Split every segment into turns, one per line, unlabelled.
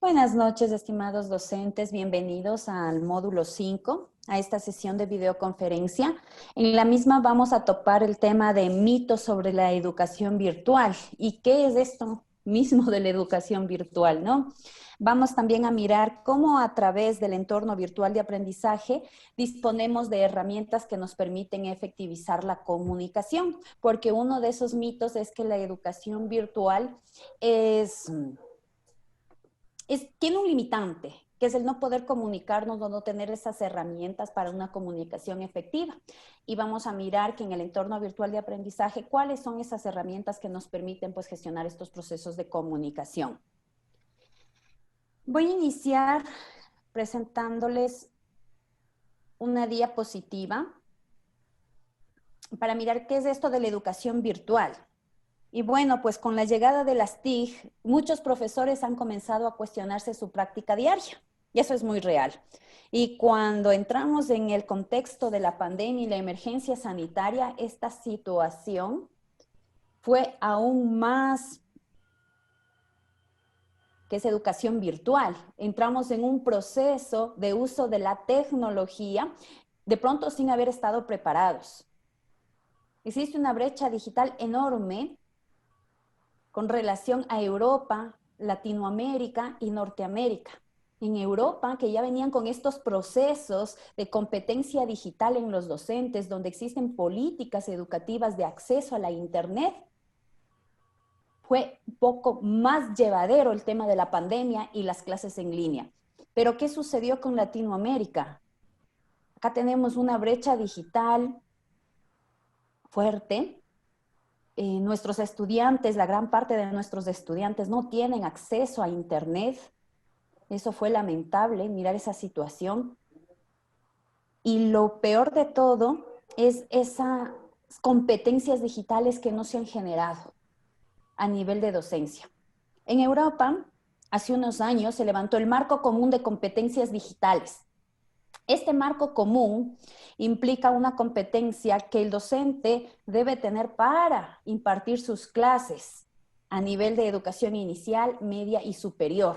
Buenas noches, estimados docentes. Bienvenidos al módulo 5, a esta sesión de videoconferencia. En la misma vamos a topar el tema de mitos sobre la educación virtual. ¿Y qué es esto mismo de la educación virtual, no? Vamos también a mirar cómo a través del entorno virtual de aprendizaje disponemos de herramientas que nos permiten efectivizar la comunicación, porque uno de esos mitos es que la educación virtual tiene un limitante, que es el no poder comunicarnos o no tener esas herramientas para una comunicación efectiva. Y vamos a mirar que en el entorno virtual de aprendizaje, ¿cuáles son esas herramientas que nos permiten pues, gestionar estos procesos de comunicación? Voy a iniciar presentándoles una diapositiva para mirar qué es esto de la educación virtual. Y bueno, pues con la llegada de las TIC, muchos profesores han comenzado a cuestionarse su práctica diaria. Y eso es muy real. Y cuando entramos en el contexto de la pandemia y la emergencia sanitaria, esta situación fue aún más que es educación virtual. Entramos en un proceso de uso de la tecnología, de pronto sin haber estado preparados. Existe una brecha digital enorme con relación a Europa, Latinoamérica y Norteamérica. En Europa, que ya venían con estos procesos de competencia digital en los docentes, donde existen políticas educativas de acceso a la Internet, fue un poco más llevadero el tema de la pandemia y las clases en línea. Pero ¿qué sucedió con Latinoamérica? Acá tenemos una brecha digital fuerte. Nuestros estudiantes, la gran parte de nuestros estudiantes no tienen acceso a Internet. Eso fue lamentable, mirar esa situación. Y lo peor de todo es esas competencias digitales que no se han generado a nivel de docencia. En Europa, hace unos años, se levantó el Marco Común de Competencias Digitales. Este marco común implica una competencia que el docente debe tener para impartir sus clases a nivel de educación inicial, media y superior.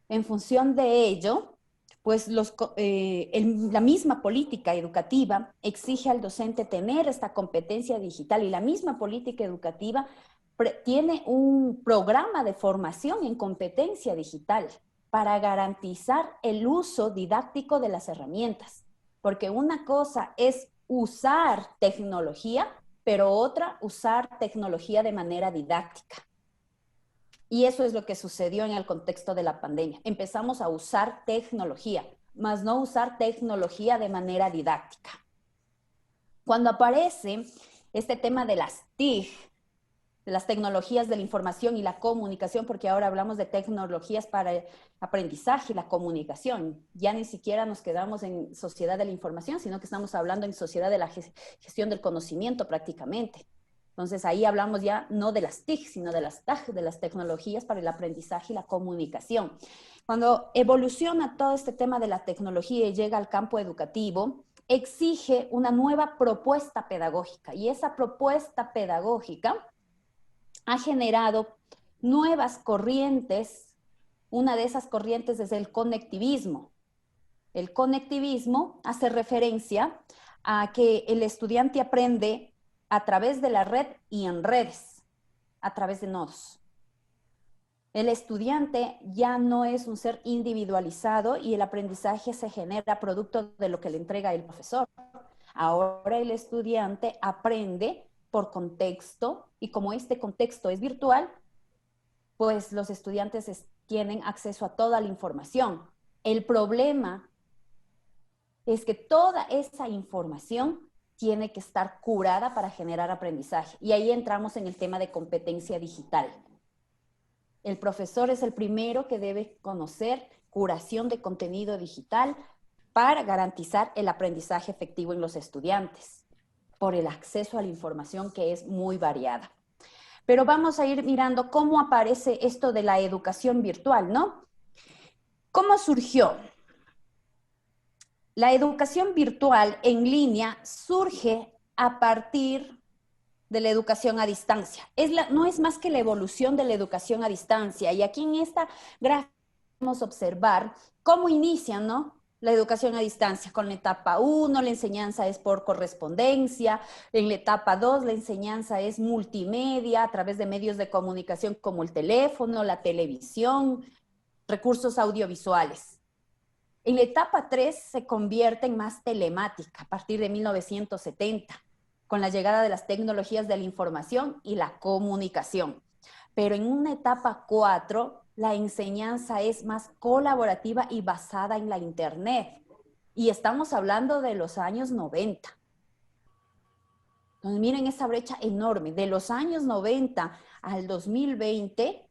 En función de ello, pues la misma política educativa exige al docente tener esta competencia digital y la misma política educativa tiene un programa de formación en competencia digital para garantizar el uso didáctico de las herramientas. Porque una cosa es usar tecnología, pero otra usar tecnología de manera didáctica. Y eso es lo que sucedió en el contexto de la pandemia. Empezamos a usar tecnología, más no usar tecnología de manera didáctica. Cuando aparece este tema de las TIC, de las tecnologías de la información y la comunicación, porque ahora hablamos de tecnologías para el aprendizaje y la comunicación. Ya ni siquiera nos quedamos en sociedad de la información, sino que estamos hablando en sociedad de la gestión del conocimiento prácticamente. Entonces ahí hablamos ya no de las TIC, sino de las TAG, de las tecnologías para el aprendizaje y la comunicación. Cuando evoluciona todo este tema de la tecnología y llega al campo educativo, exige una nueva propuesta pedagógica. Y esa propuesta pedagógica ha generado nuevas corrientes. Una de esas corrientes es el conectivismo. El conectivismo hace referencia a que el estudiante aprende a través de la red y en redes, a través de nodos. El estudiante ya no es un ser individualizado y el aprendizaje se genera producto de lo que le entrega el profesor. Ahora el estudiante aprende por contexto y como este contexto es virtual, pues los estudiantes tienen acceso a toda la información. El problema es que toda esa información tiene que estar curada para generar aprendizaje. Y ahí entramos en el tema de competencia digital. El profesor es el primero que debe conocer curación de contenido digital para garantizar el aprendizaje efectivo en los estudiantes, por el acceso a la información que es muy variada. Pero vamos a ir mirando cómo aparece esto de la educación virtual, ¿no? ¿Cómo surgió? La educación virtual en línea surge a partir de la educación a distancia. No es más que la evolución de la educación a distancia. Y aquí en esta gráfica observar cómo inician, ¿no?, la educación a distancia. Con la etapa 1, la enseñanza es por correspondencia. En la etapa 2, la enseñanza es multimedia a través de medios de comunicación como el teléfono, la televisión, recursos audiovisuales. En la etapa 3 se convierte en más telemática a partir de 1970, con la llegada de las tecnologías de la información y la comunicación. Pero en una etapa 4, la enseñanza es más colaborativa y basada en la Internet. Y estamos hablando de los años 90. Entonces, miren esa brecha enorme. De los años 90 al 2020,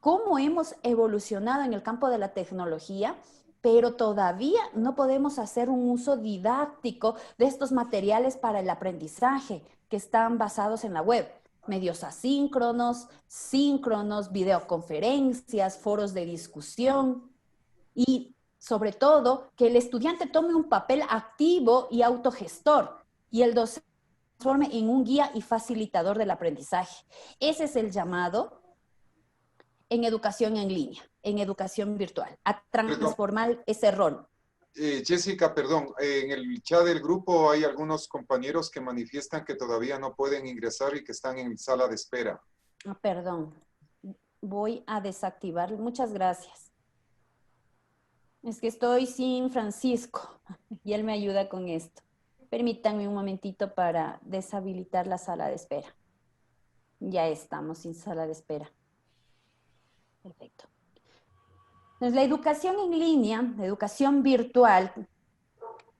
cómo hemos evolucionado en el campo de la tecnología, pero todavía no podemos hacer un uso didáctico de estos materiales para el aprendizaje que están basados en la web. Medios asíncronos, síncronos, videoconferencias, foros de discusión y sobre todo que el estudiante tome un papel activo y autogestor y el docente se transforme en un guía y facilitador del aprendizaje. Ese es el llamado en educación en línea, en educación virtual, a transformar ese rol.
Jessica, perdón, en el chat del grupo hay algunos compañeros que manifiestan que todavía no pueden ingresar y que están en sala de espera.
Perdón, voy a desactivar. Muchas gracias. Es que estoy sin Francisco y él me ayuda con esto. Permítanme un momentito para deshabilitar la sala de espera. Ya estamos sin sala de espera. Perfecto. Entonces, la educación en línea, la educación virtual,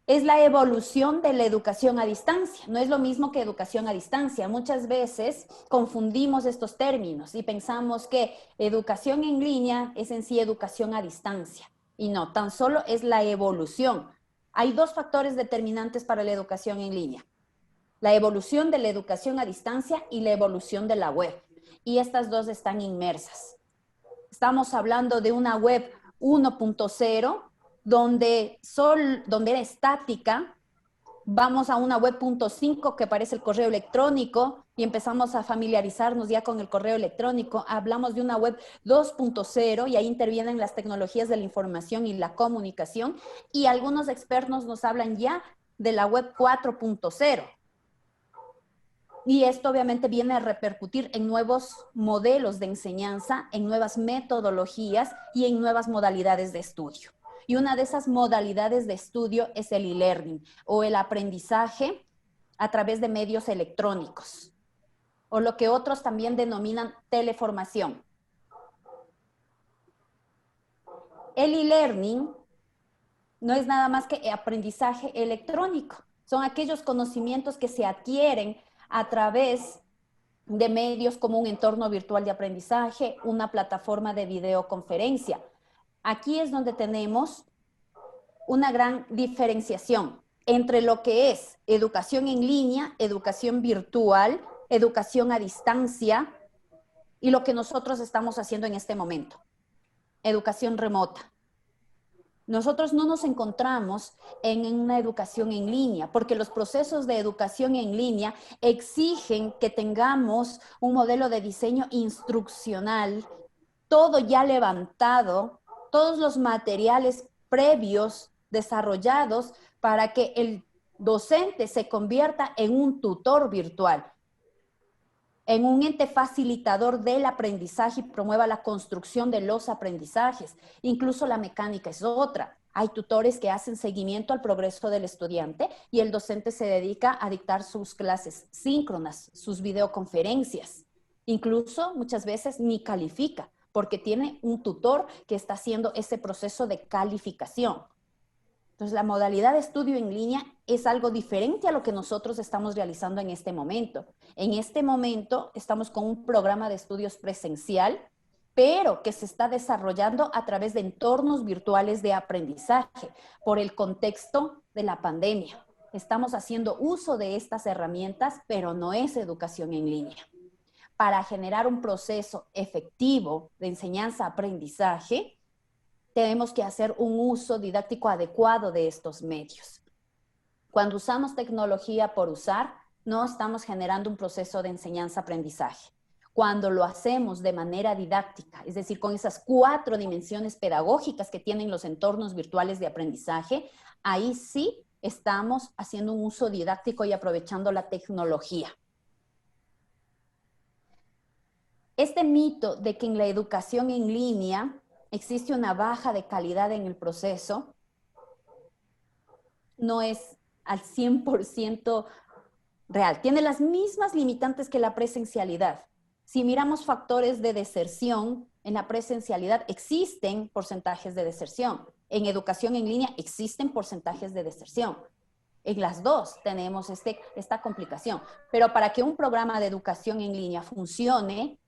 es la evolución de la educación a distancia. No es lo mismo que educación a distancia. Muchas veces confundimos estos términos y pensamos que educación en línea es en sí educación a distancia. Y no, tan solo es la evolución. Hay dos factores determinantes para la educación en línea: la evolución de la educación a distancia y la evolución de la web. Y estas dos están inmersas. Estamos hablando de una web 1.0, donde era estática. Vamos a una web 0.5 que parece el correo electrónico y empezamos a familiarizarnos ya con el correo electrónico. Hablamos de una web 2.0 y ahí intervienen las tecnologías de la información y la comunicación. Y algunos expertos nos hablan ya de la web 4.0. Y esto obviamente viene a repercutir en nuevos modelos de enseñanza, en nuevas metodologías y en nuevas modalidades de estudio. Y una de esas modalidades de estudio es el e-learning o el aprendizaje a través de medios electrónicos, o lo que otros también denominan teleformación. El e-learning no es nada más que aprendizaje electrónico. Son aquellos conocimientos que se adquieren a través de medios como un entorno virtual de aprendizaje, una plataforma de videoconferencia. Aquí es donde tenemos una gran diferenciación entre lo que es educación en línea, educación virtual, educación a distancia y lo que nosotros estamos haciendo en este momento, educación remota. Nosotros no nos encontramos en una educación en línea, porque los procesos de educación en línea exigen que tengamos un modelo de diseño instruccional, todo ya levantado, todos los materiales previos desarrollados para que el docente se convierta en un tutor virtual, en un ente facilitador del aprendizaje y promueva la construcción de los aprendizajes. Incluso la mecánica es otra. Hay tutores que hacen seguimiento al progreso del estudiante y el docente se dedica a dictar sus clases síncronas, sus videoconferencias. Incluso muchas veces ni califica, porque tiene un tutor que está haciendo ese proceso de calificación. Entonces, la modalidad de estudio en línea es algo diferente a lo que nosotros estamos realizando en este momento. En este momento estamos con un programa de estudios presencial, pero que se está desarrollando a través de entornos virtuales de aprendizaje por el contexto de la pandemia. Estamos haciendo uso de estas herramientas, pero no es educación en línea. Para generar un proceso efectivo de enseñanza-aprendizaje, tenemos que hacer un uso didáctico adecuado de estos medios. Cuando usamos tecnología por usar, no estamos generando un proceso de enseñanza-aprendizaje. Cuando lo hacemos de manera didáctica, es decir, con esas 4 dimensiones pedagógicas que tienen los entornos virtuales de aprendizaje, ahí sí estamos haciendo un uso didáctico y aprovechando la tecnología. Este mito de que en la educación en línea existe una baja de calidad en el proceso no es al 100% real. Tiene las mismas limitantes que la presencialidad. Si miramos factores de deserción, en la presencialidad existen porcentajes de deserción. En educación en línea existen porcentajes de deserción. En las dos tenemos esta complicación. Pero para que un programa de educación en línea funcione,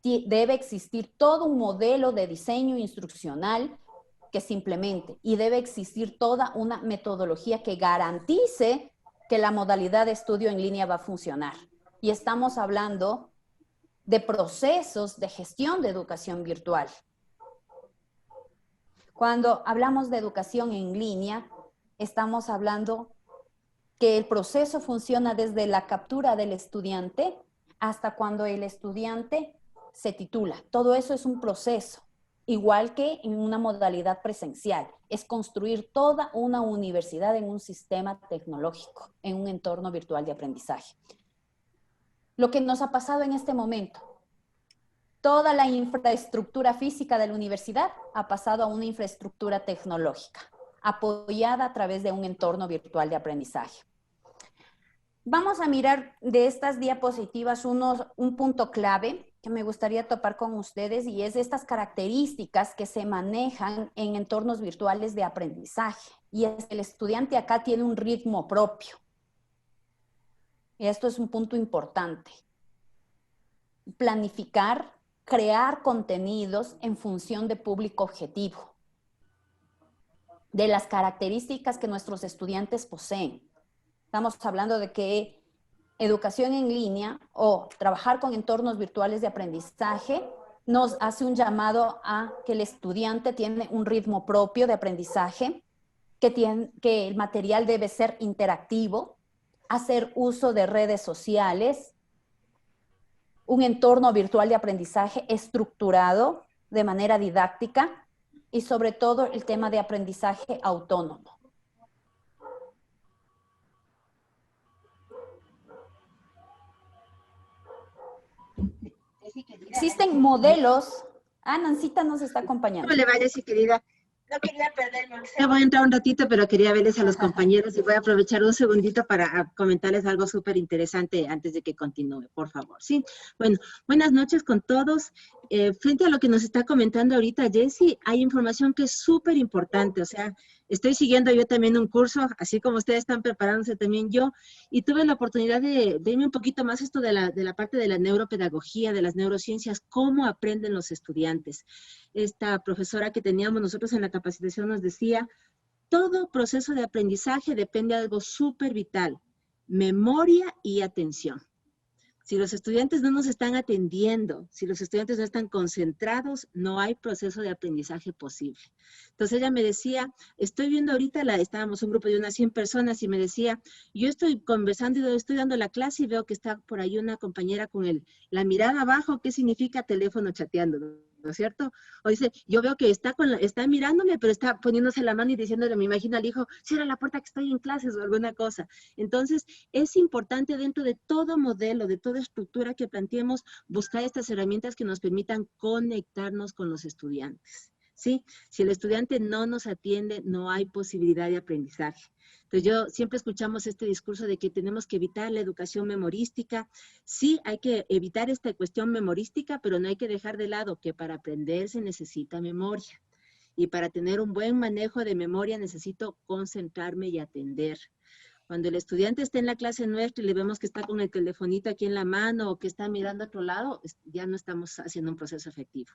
debe existir todo un modelo de diseño instruccional que se implemente y debe existir toda una metodología que garantice que la modalidad de estudio en línea va a funcionar. Y estamos hablando de procesos de gestión de educación virtual. Cuando hablamos de educación en línea, estamos hablando que el proceso funciona desde la captura del estudiante hasta cuando el estudiante se titula. Todo eso es un proceso, igual que en una modalidad presencial. Es construir toda una universidad en un sistema tecnológico, en un entorno virtual de aprendizaje. Lo que nos ha pasado en este momento, toda la infraestructura física de la universidad ha pasado a una infraestructura tecnológica, apoyada a través de un entorno virtual de aprendizaje. Vamos a mirar de estas diapositivas un punto clave que me gustaría topar con ustedes y es estas características que se manejan en entornos virtuales de aprendizaje. Y es el estudiante acá tiene un ritmo propio. Y esto es un punto importante. Planificar, crear contenidos en función de público objetivo, de las características que nuestros estudiantes poseen. Estamos hablando de que educación en línea o trabajar con entornos virtuales de aprendizaje nos hace un llamado a que el estudiante tiene un ritmo propio de aprendizaje, que el material debe ser interactivo, hacer uso de redes sociales, un entorno virtual de aprendizaje estructurado de manera didáctica y sobre todo el tema de aprendizaje autónomo. Existen modelos. Nancita nos está acompañando.
¿Cómo le va, Jessy, querida? No quería perderme. Ya voy a entrar un ratito, pero quería verles a los compañeros y voy a aprovechar un segundito para comentarles algo súper interesante antes de que continúe, por favor. Sí, bueno, buenas noches con todos. Frente a lo que nos está comentando ahorita Jessy, hay información que es súper importante. O sea, estoy siguiendo yo también un curso, así como ustedes están preparándose también yo, y tuve la oportunidad de irme un poquito más esto de la parte de la neuropedagogía, de las neurociencias, cómo aprenden los estudiantes. Esta profesora que teníamos nosotros en la capacitación nos decía, todo proceso de aprendizaje depende de algo súper vital, memoria y atención. Si los estudiantes no nos están atendiendo, si los estudiantes no están concentrados, no hay proceso de aprendizaje posible. Entonces ella me decía, estoy viendo ahorita, estábamos un grupo de unas 100 personas y me decía, yo estoy conversando y estoy dando la clase y veo que está por ahí una compañera con la mirada abajo, ¿qué significa teléfono chateando? ¿No es cierto? O dice, yo veo que está mirándome, pero está poniéndose la mano y diciéndole, me imagino al hijo, cierra la puerta que estoy en clases o alguna cosa. Entonces, es importante dentro de todo modelo, de toda estructura que planteemos, buscar estas herramientas que nos permitan conectarnos con los estudiantes. ¿Sí? Si el estudiante no nos atiende, no hay posibilidad de aprendizaje. Entonces, siempre escuchamos este discurso de que tenemos que evitar la educación memorística. Sí, hay que evitar esta cuestión memorística, pero no hay que dejar de lado que para aprender se necesita memoria. Y para tener un buen manejo de memoria necesito concentrarme y atender. Cuando el estudiante está en la clase nuestra y le vemos que está con el telefonito aquí en la mano o que está mirando a otro lado, ya no estamos haciendo un proceso efectivo.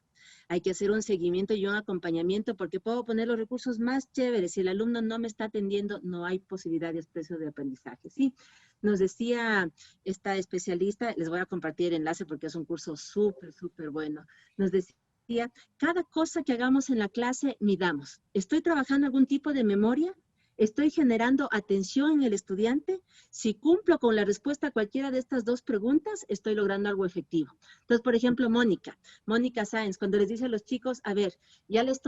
Hay que hacer un seguimiento y un acompañamiento porque puedo poner los recursos más chéveres. Si el alumno no me está atendiendo, no hay posibilidad de expresión de aprendizaje. Sí, nos decía esta especialista, les voy a compartir el enlace porque es un curso súper, súper bueno. Nos decía, cada cosa que hagamos en la clase, midamos. ¿Estoy trabajando algún tipo de memoria? ¿Estoy generando atención en el estudiante? Si cumplo con la respuesta a cualquiera de estas dos preguntas, estoy logrando algo efectivo. Entonces, por ejemplo, Mónica Sáenz, cuando les dice a los chicos, a ver, ya les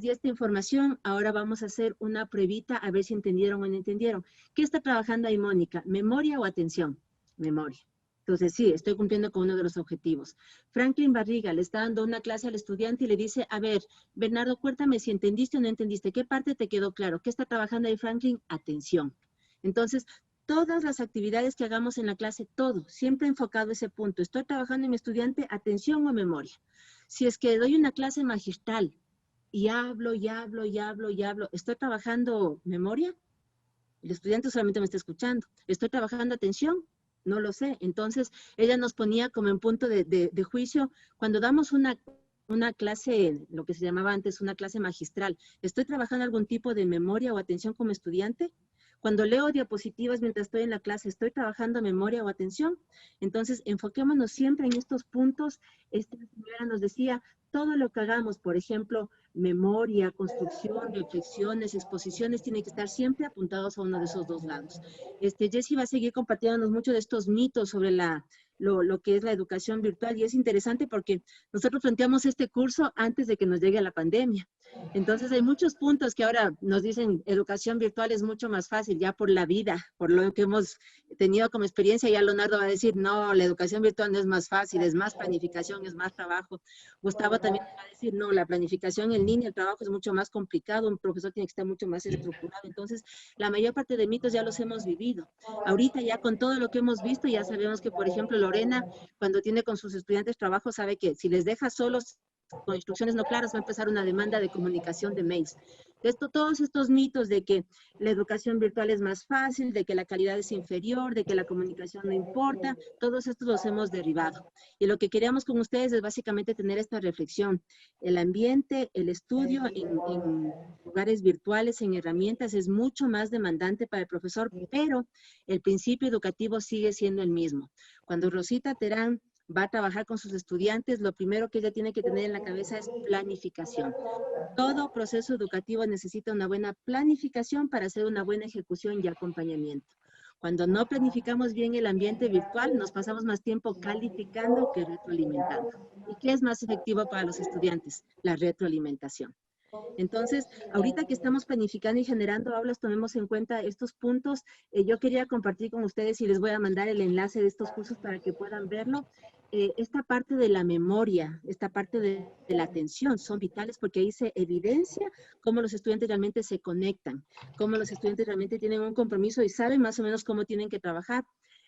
di esta información, ahora vamos a hacer una pruebita a ver si entendieron o no entendieron. ¿Qué está trabajando ahí Mónica? ¿Memoria o atención? Memoria. Entonces, sí, estoy cumpliendo con uno de los objetivos. Franklin Barriga le está dando una clase al estudiante y le dice, a ver, Bernardo, cuéntame si entendiste o no entendiste. ¿Qué parte te quedó claro? ¿Qué está trabajando ahí Franklin? Atención. Entonces, todas las actividades que hagamos en la clase, todo, siempre enfocado a ese punto. ¿Estoy trabajando en mi estudiante atención o memoria? Si es que doy una clase magistral y hablo, ¿estoy trabajando memoria? El estudiante solamente me está escuchando. ¿Estoy trabajando atención? No lo sé. Entonces, ella nos ponía como en punto de juicio, cuando damos una clase, lo que se llamaba antes una clase magistral, ¿estoy trabajando algún tipo de memoria o atención como estudiante? Cuando leo diapositivas mientras estoy en la clase, ¿estoy trabajando memoria o atención? Entonces, enfoquémonos siempre en estos puntos. Esta señora nos decía, todo lo que hagamos, por ejemplo, memoria, construcción, reflexiones, exposiciones, tiene que estar siempre apuntados a uno de esos dos lados. Jessie va a seguir compartiéndonos mucho de estos mitos sobre lo que es la educación virtual, y es interesante porque nosotros planteamos este curso antes de que nos llegue la pandemia. Entonces hay muchos puntos que ahora nos dicen educación virtual es mucho más fácil ya por la vida, por lo que hemos tenido como experiencia. Ya Leonardo va a decir, no, la educación virtual no es más fácil, es más planificación, es más trabajo. Gustavo también va a decir, no, la planificación en línea, el trabajo es mucho más complicado, un profesor tiene que estar mucho más estructurado. Entonces, la mayor parte de mitos ya los hemos vivido. Ahorita ya con todo lo que hemos visto, ya sabemos que, por ejemplo, Lorena, cuando tiene con sus estudiantes trabajo, sabe que si les deja solos con instrucciones no claras, va a empezar una demanda de comunicación de mails. Todos estos mitos de que la educación virtual es más fácil, de que la calidad es inferior, de que la comunicación no importa, todos estos los hemos derribado. Y lo que queríamos con ustedes es básicamente tener esta reflexión. El ambiente, el estudio en lugares virtuales, en herramientas, es mucho más demandante para el profesor, pero el principio educativo sigue siendo el mismo. Cuando Rosita Terán va a trabajar con sus estudiantes, lo primero que ella tiene que tener en la cabeza es planificación. Todo proceso educativo necesita una buena planificación para hacer una buena ejecución y acompañamiento. Cuando no planificamos bien el ambiente virtual, nos pasamos más tiempo calificando que retroalimentando. ¿Y qué es más efectivo para los estudiantes? La retroalimentación. Entonces, ahorita que estamos planificando y generando aulas, tomemos en cuenta estos puntos. Yo quería compartir con ustedes y les voy a mandar el enlace de estos cursos para que puedan verlo. Esta parte de la memoria, esta parte de la atención son vitales porque ahí se evidencia cómo los estudiantes realmente se conectan, cómo los estudiantes realmente tienen un compromiso y saben más o menos cómo tienen que trabajar.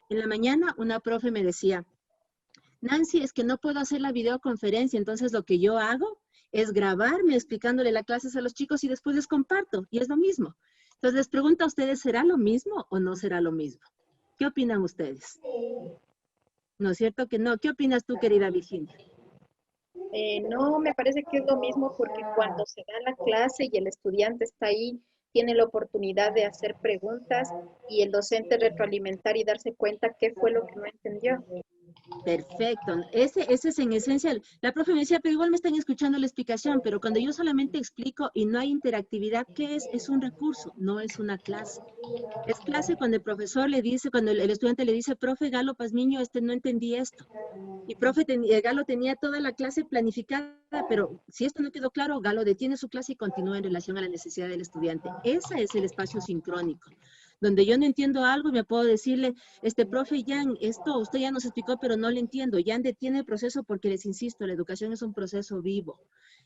En la mañana una profe me decía, Nancy, es que no puedo hacer la videoconferencia, entonces lo que yo hago es grabarme explicándole las clases a los chicos y después les comparto, y es lo mismo. Entonces les pregunto a ustedes, ¿será lo mismo o no será lo mismo? ¿Qué opinan ustedes? ¿No es cierto que no? ¿Qué opinas tú, querida Virginia?
No, me parece que es lo mismo porque cuando se da la clase y el estudiante está ahí, tiene la oportunidad de hacer preguntas y el docente retroalimentar y darse cuenta qué fue lo que no entendió.
Perfecto. Ese es en esencia. La profe me decía, pero igual me están escuchando la explicación, pero cuando yo solamente explico y no hay interactividad, ¿qué es? Es un recurso, no es una clase. Es clase cuando el profesor le dice, cuando el estudiante le dice, profe Galo Pazmiño, no entendí esto. Y profe Galo tenía toda la clase planificada, pero si esto no quedó claro, Galo detiene su clase y continúa en relación a la necesidad del estudiante. Ese es el espacio sincrónico, donde yo no entiendo algo y me puedo decirle, profe Jan, esto usted ya nos explicó, pero no le entiendo. Jan detiene el proceso porque les insisto, la educación es un proceso vivo.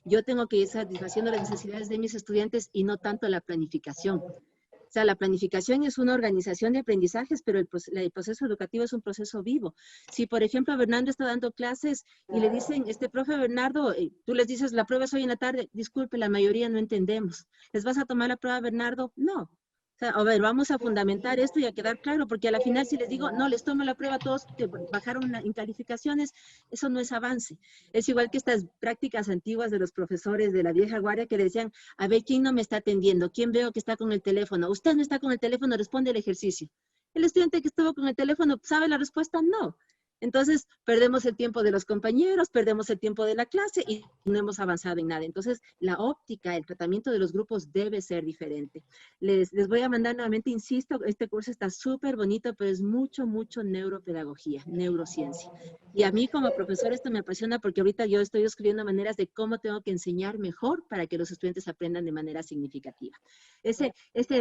Yo tengo que ir satisfaciendo las necesidades de mis estudiantes y no tanto la planificación. O sea, la planificación es una organización de aprendizajes, pero el proceso educativo es un proceso vivo. Si, por ejemplo, Bernardo está dando clases y le dicen, profe Bernardo, tú les dices, la prueba es hoy en la tarde, disculpe, la mayoría no entendemos. ¿Les vas a tomar la prueba, Bernardo? No. O sea, a ver, vamos a fundamentar esto y a quedar claro, porque a la final si les digo, no, les tomo la prueba, todos que bajaron en calificaciones, eso no es avance. Es igual que estas prácticas antiguas de los profesores de la vieja guardia que le decían, a ver, ¿quién no me está atendiendo? ¿Quién veo que está con el teléfono? Usted no está con el teléfono, responde el ejercicio. El estudiante que estuvo con el teléfono, ¿sabe la respuesta? No. Entonces, perdemos el tiempo de los compañeros, perdemos el tiempo de la clase y no hemos avanzado en nada. Entonces, la óptica, el tratamiento de los grupos debe ser diferente. Les voy a mandar nuevamente, insisto, este curso está súper bonito, pero es mucho, mucho neuropedagogía, neurociencia. Y a mí como profesor esto me apasiona porque ahorita yo estoy escribiendo maneras de cómo tengo que enseñar mejor para que los estudiantes aprendan de manera significativa. Ese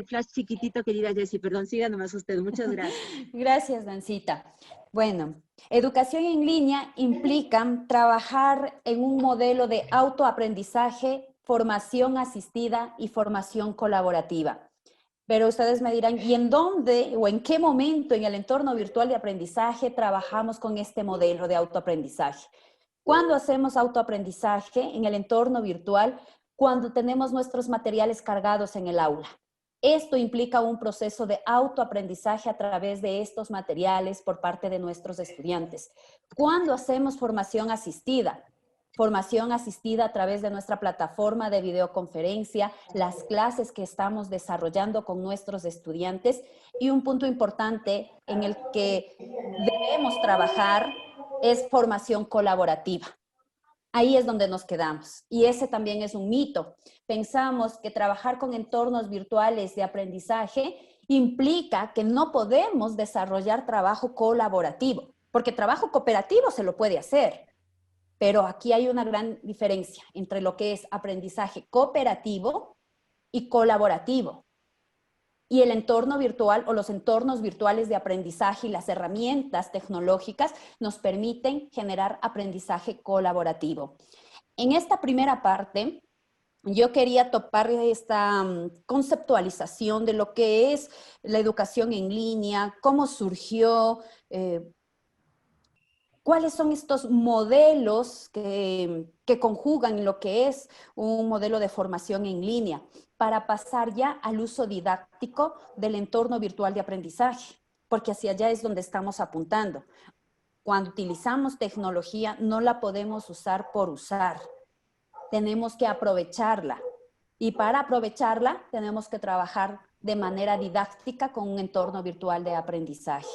flash chiquitito, querida Jessie, perdón, siga nomás usted. Muchas gracias.
Gracias, Dancita. Bueno, educación en línea implica trabajar en un modelo de autoaprendizaje, formación asistida y formación colaborativa. Pero ustedes me dirán, ¿y en dónde o en qué momento en el entorno virtual de aprendizaje trabajamos con este modelo de autoaprendizaje? ¿Cuándo hacemos autoaprendizaje en el entorno virtual? Cuando tenemos nuestros materiales cargados en el aula. Esto implica un proceso de autoaprendizaje a través de estos materiales por parte de nuestros estudiantes. ¿Cuándo hacemos formación asistida? Formación asistida a través de nuestra plataforma de videoconferencia, las clases que estamos desarrollando con nuestros estudiantes y un punto importante en el que debemos trabajar es formación colaborativa. Ahí es donde nos quedamos. Y ese también es un mito. Pensamos que trabajar con entornos virtuales de aprendizaje implica que no podemos desarrollar trabajo colaborativo, porque trabajo cooperativo se lo puede hacer. Pero aquí hay una gran diferencia entre lo que es aprendizaje cooperativo y colaborativo. Y el entorno virtual o los entornos virtuales de aprendizaje y las herramientas tecnológicas nos permiten generar aprendizaje colaborativo. En esta primera parte, yo quería topar esta conceptualización de lo que es la educación en línea, cómo surgió, cuáles son estos modelos que conjugan lo que es un modelo de formación en línea para pasar ya al uso didáctico del entorno virtual de aprendizaje, porque hacia allá es donde estamos apuntando. Cuando utilizamos tecnología, no la podemos usar por usar. Tenemos que aprovecharla. Y para aprovecharla, tenemos que trabajar de manera didáctica con un entorno virtual de aprendizaje.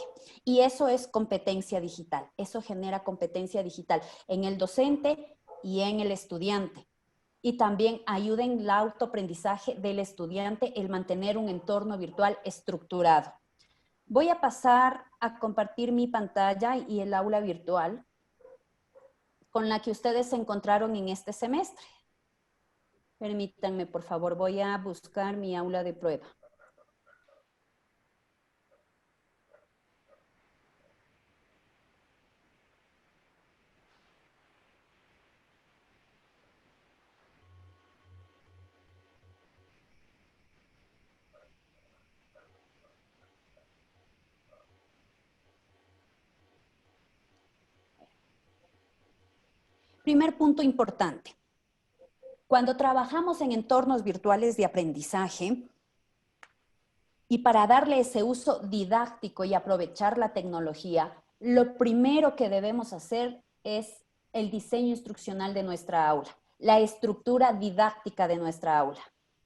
Y eso es competencia digital. Eso genera competencia digital en el docente y en el estudiante. Y también ayuda en el autoaprendizaje del estudiante el mantener un entorno virtual estructurado. Voy a pasar a compartir mi pantalla y el aula virtual con la que ustedes se encontraron en este semestre. Permítanme, por favor, voy a buscar mi aula de prueba. Primer punto importante. Cuando trabajamos en entornos virtuales de aprendizaje y para darle ese uso didáctico y aprovechar la tecnología, lo primero que debemos hacer es el diseño instruccional de nuestra aula, la estructura didáctica de nuestra aula,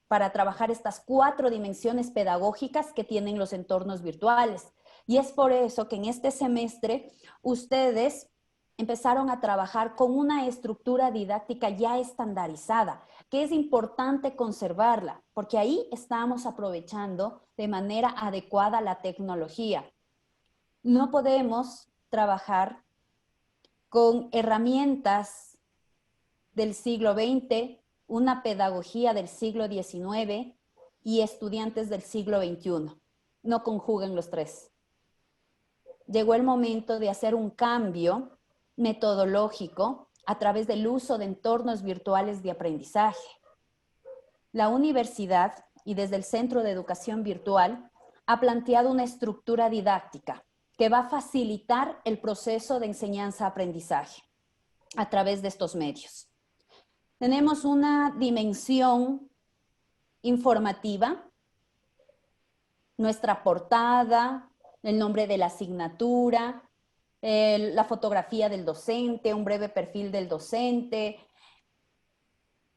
para trabajar estas 4 dimensiones pedagógicas que tienen los entornos virtuales. Y es por eso que en este semestre ustedes empezaron a trabajar con una estructura didáctica ya estandarizada, que es importante conservarla, porque ahí estamos aprovechando de manera adecuada la tecnología. No podemos trabajar con herramientas del siglo XX, una pedagogía del siglo XIX y estudiantes del siglo XXI. No conjuguen los tres. Llegó el momento de hacer un cambio metodológico a través del uso de entornos virtuales de aprendizaje. La universidad y desde el Centro de Educación Virtual ha planteado una estructura didáctica que va a facilitar el proceso de enseñanza-aprendizaje a través de estos medios. Tenemos una dimensión informativa, nuestra portada, el nombre de la asignatura, la fotografía del docente, un breve perfil del docente,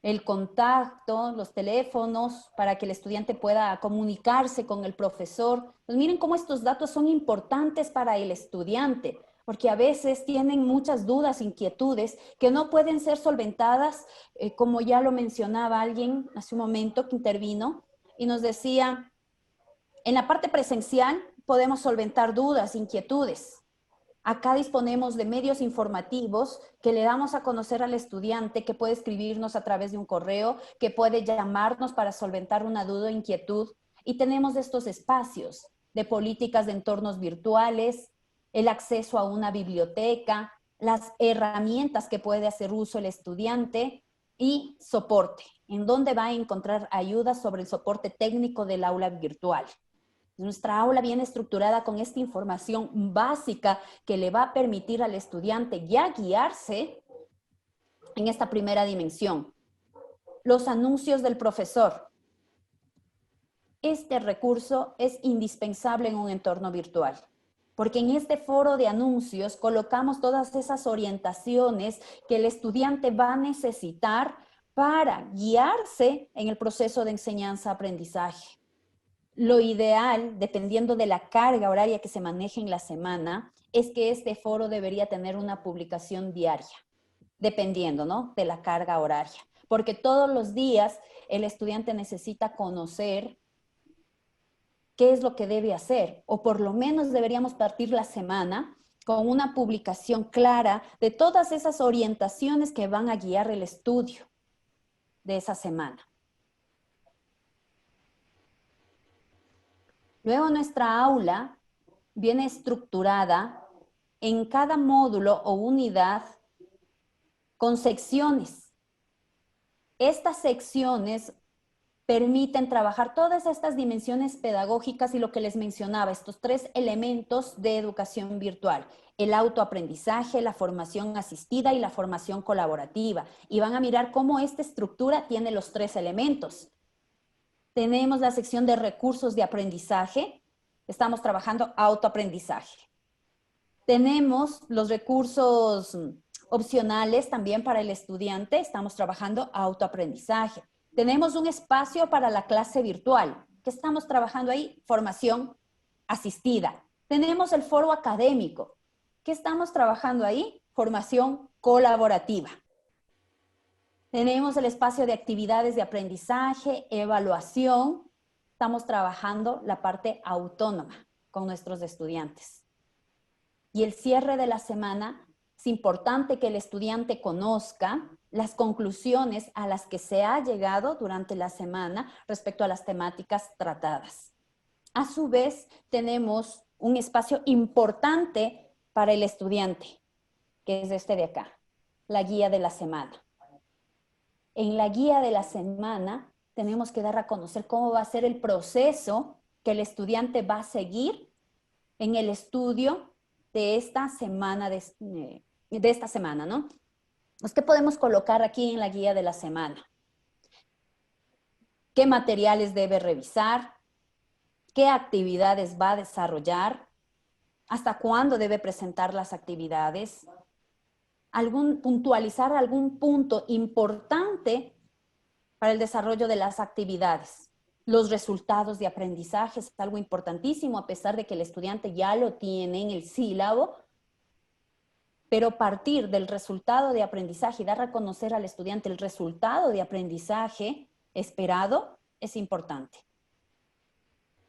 el contacto, los teléfonos para que el estudiante pueda comunicarse con el profesor. Pues miren cómo estos datos son importantes para el estudiante, porque a veces tienen muchas dudas, inquietudes que no pueden ser solventadas, como ya lo mencionaba alguien hace un momento que intervino y nos decía, en la parte presencial podemos solventar dudas, inquietudes. Acá disponemos de medios informativos que le damos a conocer al estudiante, que puede escribirnos a través de un correo, que puede llamarnos para solventar una duda o inquietud. Y tenemos estos espacios de políticas de entornos virtuales, el acceso a una biblioteca, las herramientas que puede hacer uso el estudiante y soporte, en donde va a encontrar ayuda sobre el soporte técnico del aula virtual. Nuestra aula viene estructurada con esta información básica que le va a permitir al estudiante ya guiarse en esta primera dimensión. Los anuncios del profesor. Este recurso es indispensable en un entorno virtual, porque en este foro de anuncios colocamos todas esas orientaciones que el estudiante va a necesitar para guiarse en el proceso de enseñanza-aprendizaje. Lo ideal, dependiendo de la carga horaria que se maneje en la semana, es que este foro debería tener una publicación diaria, dependiendo, ¿no?, de la carga horaria, porque todos los días el estudiante necesita conocer qué es lo que debe hacer, o por lo menos deberíamos partir la semana con una publicación clara de todas esas orientaciones que van a guiar el estudio de esa semana. Luego nuestra aula viene estructurada en cada módulo o unidad con secciones. Estas secciones permiten trabajar todas estas dimensiones pedagógicas y lo que les mencionaba, estos 3 elementos de educación virtual: el autoaprendizaje, la formación asistida y la formación colaborativa. Y van a mirar cómo esta estructura tiene los 3 elementos. Tenemos la sección de recursos de aprendizaje, estamos trabajando autoaprendizaje. Tenemos los recursos opcionales también para el estudiante, estamos trabajando autoaprendizaje. Tenemos un espacio para la clase virtual, que estamos trabajando ahí, formación asistida. Tenemos el foro académico, que estamos trabajando ahí, formación colaborativa. Tenemos el espacio de actividades de aprendizaje, evaluación. Estamos trabajando la parte autónoma con nuestros estudiantes. Y el cierre de la semana, es importante que el estudiante conozca las conclusiones a las que se ha llegado durante la semana respecto a las temáticas tratadas. A su vez, tenemos un espacio importante para el estudiante, que es este de acá, la guía de la semana. En la guía de la semana tenemos que dar a conocer cómo va a ser el proceso que el estudiante va a seguir en el estudio de esta semana, ¿no? Pues, ¿qué podemos colocar aquí en la guía de la semana? ¿Qué materiales debe revisar? ¿Qué actividades va a desarrollar? ¿Hasta cuándo debe presentar las actividades? Puntualizar algún punto importante para el desarrollo de las actividades. Los resultados de aprendizaje es algo importantísimo, a pesar de que el estudiante ya lo tiene en el sílabo, pero partir del resultado de aprendizaje y dar a conocer al estudiante el resultado de aprendizaje esperado es importante.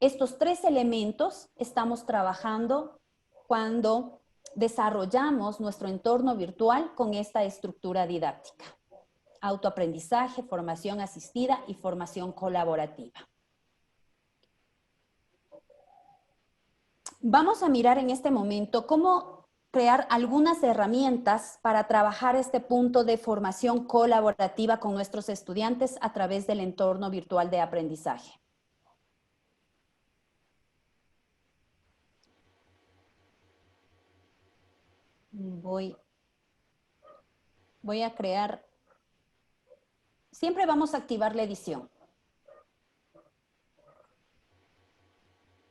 Estos 3 elementos estamos trabajando cuando desarrollamos nuestro entorno virtual con esta estructura didáctica: autoaprendizaje, formación asistida y formación colaborativa. Vamos a mirar en este momento cómo crear algunas herramientas para trabajar este punto de formación colaborativa con nuestros estudiantes a través del entorno virtual de aprendizaje. Voy a crear, siempre vamos a activar la edición.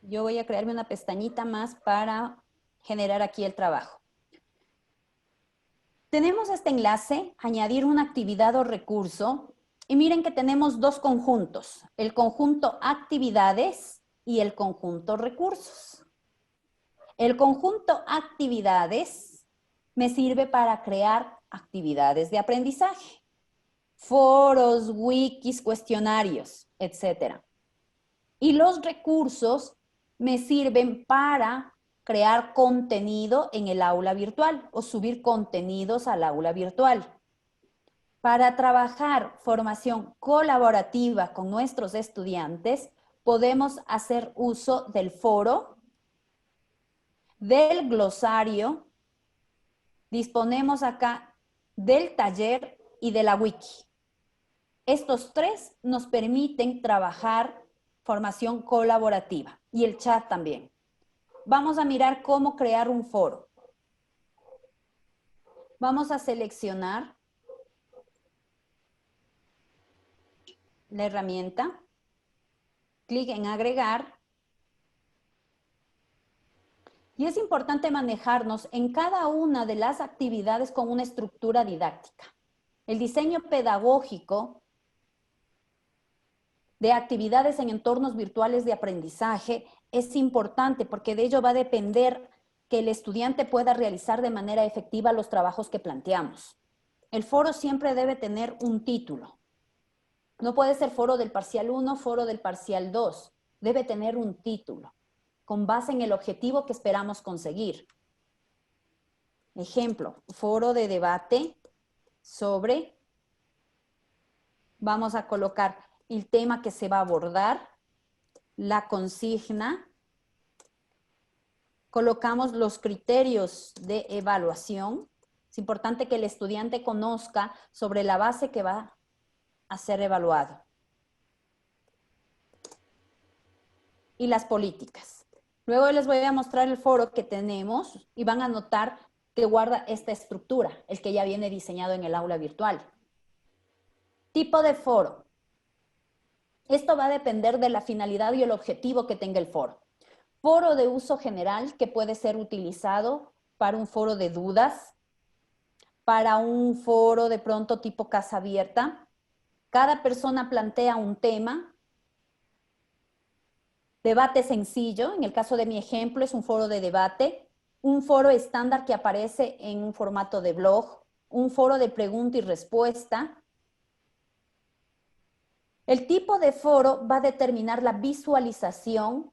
Yo voy a crearme una pestañita más para generar aquí el trabajo. Tenemos este enlace, añadir una actividad o recurso, y miren que tenemos 2 conjuntos, el conjunto actividades y el conjunto recursos. El conjunto actividades me sirve para crear actividades de aprendizaje. Foros, wikis, cuestionarios, etc. Y los recursos me sirven para crear contenido en el aula virtual o subir contenidos al aula virtual. Para trabajar formación colaborativa con nuestros estudiantes, podemos hacer uso del foro, del glosario, disponemos acá del taller y de la wiki. Estos tres nos permiten trabajar formación colaborativa y el chat también. Vamos a mirar cómo crear un foro. Vamos a seleccionar la herramienta, clic en agregar. Y es importante manejarnos en cada una de las actividades con una estructura didáctica. El diseño pedagógico de actividades en entornos virtuales de aprendizaje es importante porque de ello va a depender que el estudiante pueda realizar de manera efectiva los trabajos que planteamos. El foro siempre debe tener un título. No puede ser foro del parcial 1, foro del parcial 2. Debe tener un título con base en el objetivo que esperamos conseguir. Ejemplo, foro de debate sobre, vamos a colocar el tema que se va a abordar, la consigna, colocamos los criterios de evaluación. Es importante que el estudiante conozca sobre la base que va a ser evaluado. Y las políticas. Luego les voy a mostrar el foro que tenemos y van a notar que guarda esta estructura, el que ya viene diseñado en el aula virtual. Tipo de foro. Esto va a depender de la finalidad y el objetivo que tenga el foro. Foro de uso general que puede ser utilizado para un foro de dudas, para un foro de pronto tipo casa abierta. Cada persona plantea un tema. Debate sencillo, en el caso de mi ejemplo es un foro de debate, un foro estándar que aparece en un formato de blog, un foro de pregunta y respuesta. El tipo de foro va a determinar la visualización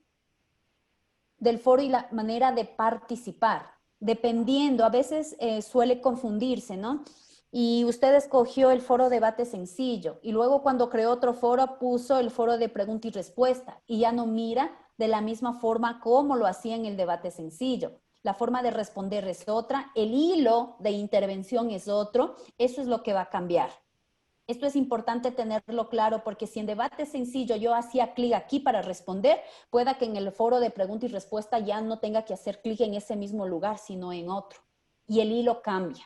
del foro y la manera de participar, dependiendo, a veces suele confundirse, ¿no? Y usted escogió el foro debate sencillo y luego cuando creó otro foro puso el foro de pregunta y respuesta y ya no mira de la misma forma como lo hacía en el debate sencillo. La forma de responder es otra, el hilo de intervención es otro, eso es lo que va a cambiar. Esto es importante tenerlo claro porque si en debate sencillo yo hacía clic aquí para responder, pueda que en el foro de pregunta y respuesta ya no tenga que hacer clic en ese mismo lugar, sino en otro. Y el hilo cambia.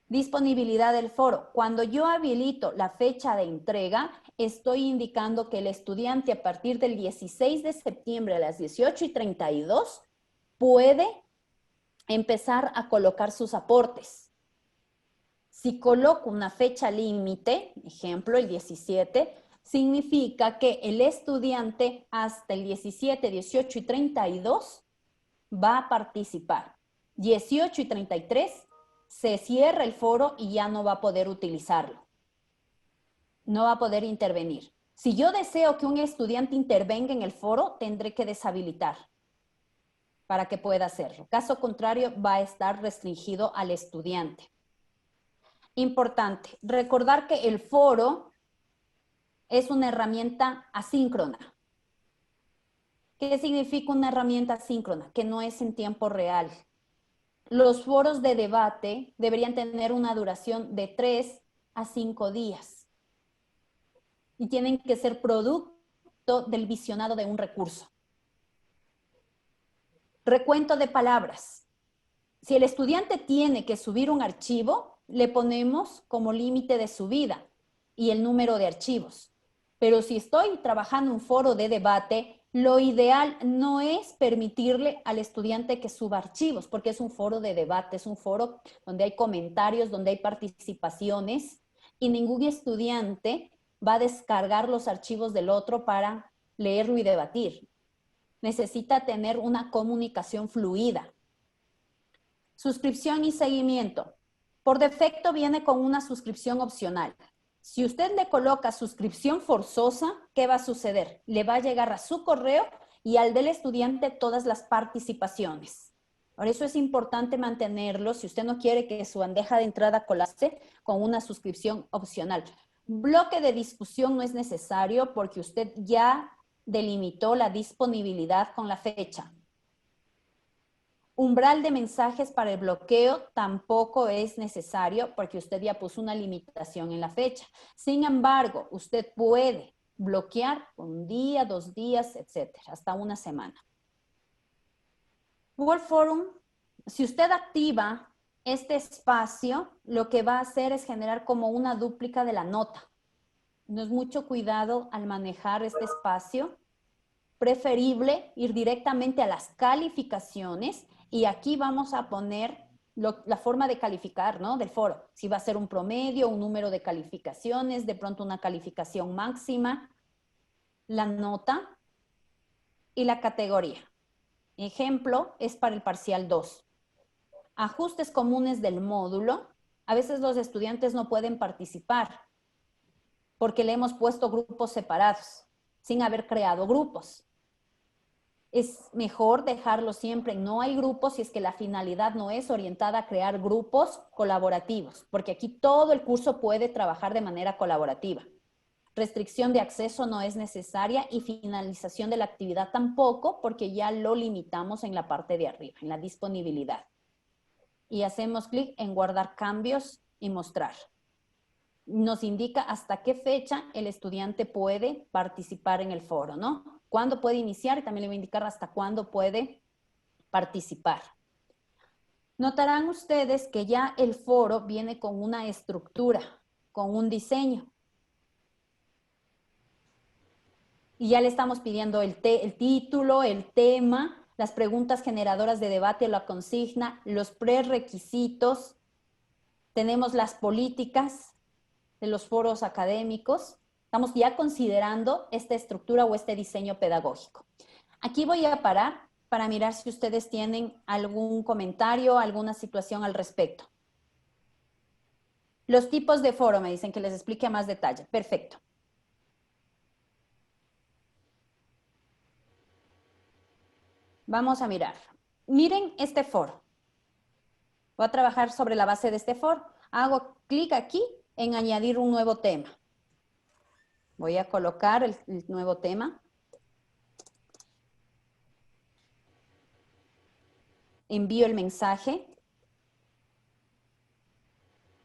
Disponibilidad del foro. Cuando yo habilito la fecha de entrega, estoy indicando que el estudiante a partir del 16 de septiembre a las 18:32 puede empezar a colocar sus aportes. Si coloco una fecha límite, ejemplo el 17, significa que el estudiante hasta el 17, 18 y 32 va a participar. 18 y 33 se cierra el foro y ya no va a poder utilizarlo. No va a poder intervenir. Si yo deseo que un estudiante intervenga en el foro, tendré que deshabilitar para que pueda hacerlo. Caso contrario, va a estar restringido al estudiante. Importante, recordar que el foro es una herramienta asíncrona. ¿Qué significa una herramienta asíncrona? Que no es en tiempo real. Los foros de debate deberían tener una duración de 3 a 5 días y tienen que ser producto del visionado de un recurso. Recuento de palabras. Si el estudiante tiene que subir un archivo, le ponemos como límite de subida y el número de archivos. Pero si estoy trabajando en un foro de debate, lo ideal no es permitirle al estudiante que suba archivos, porque es un foro de debate, es un foro donde hay comentarios, donde hay participaciones, y ningún estudiante va a descargar los archivos del otro para leerlo y debatir. necesita tener una comunicación fluida. Suscripción y seguimiento. Por defecto viene con una suscripción opcional. Si usted le coloca suscripción forzosa, ¿qué va a suceder? Le va a llegar a su correo y al del estudiante todas las participaciones. Por eso es importante mantenerlo si usted no quiere que su bandeja de entrada colapse con una suscripción opcional. Bloque de discusión no es necesario porque usted ya delimitó la disponibilidad con la fecha. Umbral de mensajes para el bloqueo tampoco es necesario porque usted ya puso una limitación en la fecha. Sin embargo, usted puede bloquear un día, 2 días, etcétera, hasta una semana. Google Forum, si usted activa este espacio, lo que va a hacer es generar como una dúplica de la nota. No es mucho cuidado al manejar este espacio. Preferible ir directamente a las calificaciones y aquí vamos a poner la forma de calificar, ¿no? Del foro. Si va a ser un promedio, un número de calificaciones, de pronto una calificación máxima, la nota y la categoría. Ejemplo es para el parcial 2. Ajustes comunes del módulo. A veces los estudiantes no pueden participar porque le hemos puesto grupos separados sin haber creado grupos. Es mejor dejarlo siempre en no hay grupos si es que la finalidad no es orientada a crear grupos colaborativos, porque aquí todo el curso puede trabajar de manera colaborativa. Restricción de acceso no es necesaria y finalización de la actividad tampoco, porque ya lo limitamos en la parte de arriba, en la disponibilidad. Y hacemos clic en guardar cambios y mostrar. Nos indica hasta qué fecha el estudiante puede participar en el foro, ¿no? Cuándo puede iniciar y también le va a indicar hasta cuándo puede participar. Notarán ustedes que ya el foro viene con una estructura, con un diseño. Y ya le estamos pidiendo el título, el tema, las preguntas generadoras de debate o la consigna, los prerequisitos, tenemos las políticas de los foros académicos. Estamos ya considerando esta estructura o este diseño pedagógico. Aquí voy a parar para mirar si ustedes tienen algún comentario, alguna situación al respecto. Los tipos de foro, me dicen que les explique a más detalle. Perfecto. Vamos a mirar. Miren este foro. Voy a trabajar sobre la base de este foro. Hago clic aquí en añadir un nuevo tema. Voy a colocar el nuevo tema. Envío el mensaje.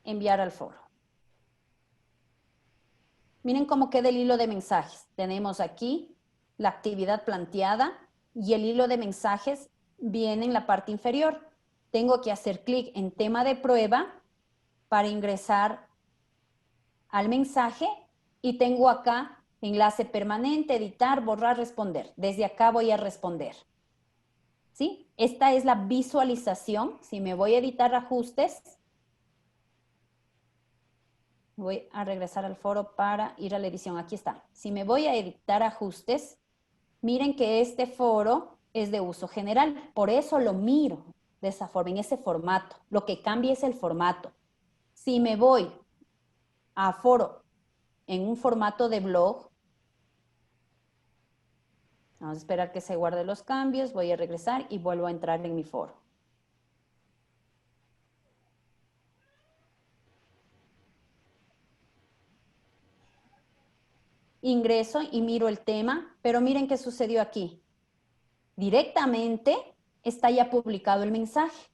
Enviar al foro. Miren cómo queda el hilo de mensajes. Tenemos aquí la actividad planteada y el hilo de mensajes viene en la parte inferior. Tengo que hacer clic en tema de prueba para ingresar al mensaje y tengo acá enlace permanente, editar, borrar, responder. Desde acá voy a responder. ¿Sí? Esta es la visualización. Si me voy a editar ajustes, voy a regresar al foro para ir a la edición. Aquí está. Si me voy a editar ajustes, miren que este foro es de uso general. Por eso lo miro de esa forma, en ese formato. Lo que cambia es el formato. Si me voy a foro en un formato de blog, vamos a esperar que se guarden los cambios, voy a regresar y vuelvo a entrar en mi foro. Ingreso y miro el tema, pero miren qué sucedió aquí. Directamente está ya publicado el mensaje.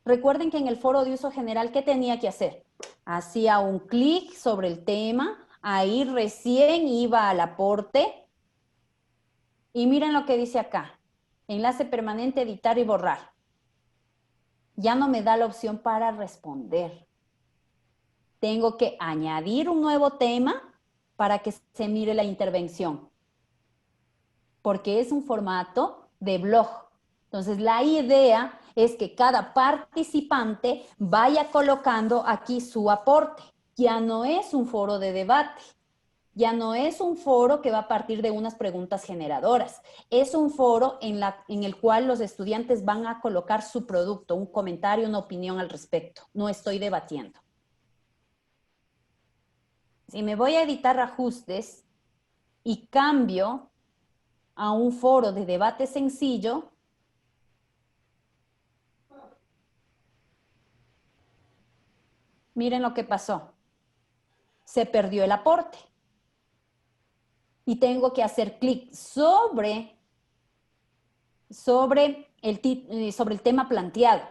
Recuerden que en el foro de uso general, ¿qué tenía que hacer? Hacía un clic sobre el tema, ahí recién iba al aporte y miren lo que dice acá. Enlace permanente, editar y borrar. Ya no me da la opción para responder. Tengo que añadir un nuevo tema para que se mire la intervención. Porque es un formato de blog. Entonces, la idea es que cada participante vaya colocando aquí su aporte. Ya no es un foro de debate. Ya no es un foro que va a partir de unas preguntas generadoras. Es un foro en el cual los estudiantes van a colocar su producto, un comentario, una opinión al respecto. No estoy debatiendo. Si me voy a editar ajustes y cambio a un foro de debate sencillo, miren lo que pasó. Se perdió el aporte. Y tengo que hacer clic sobre el tema planteado.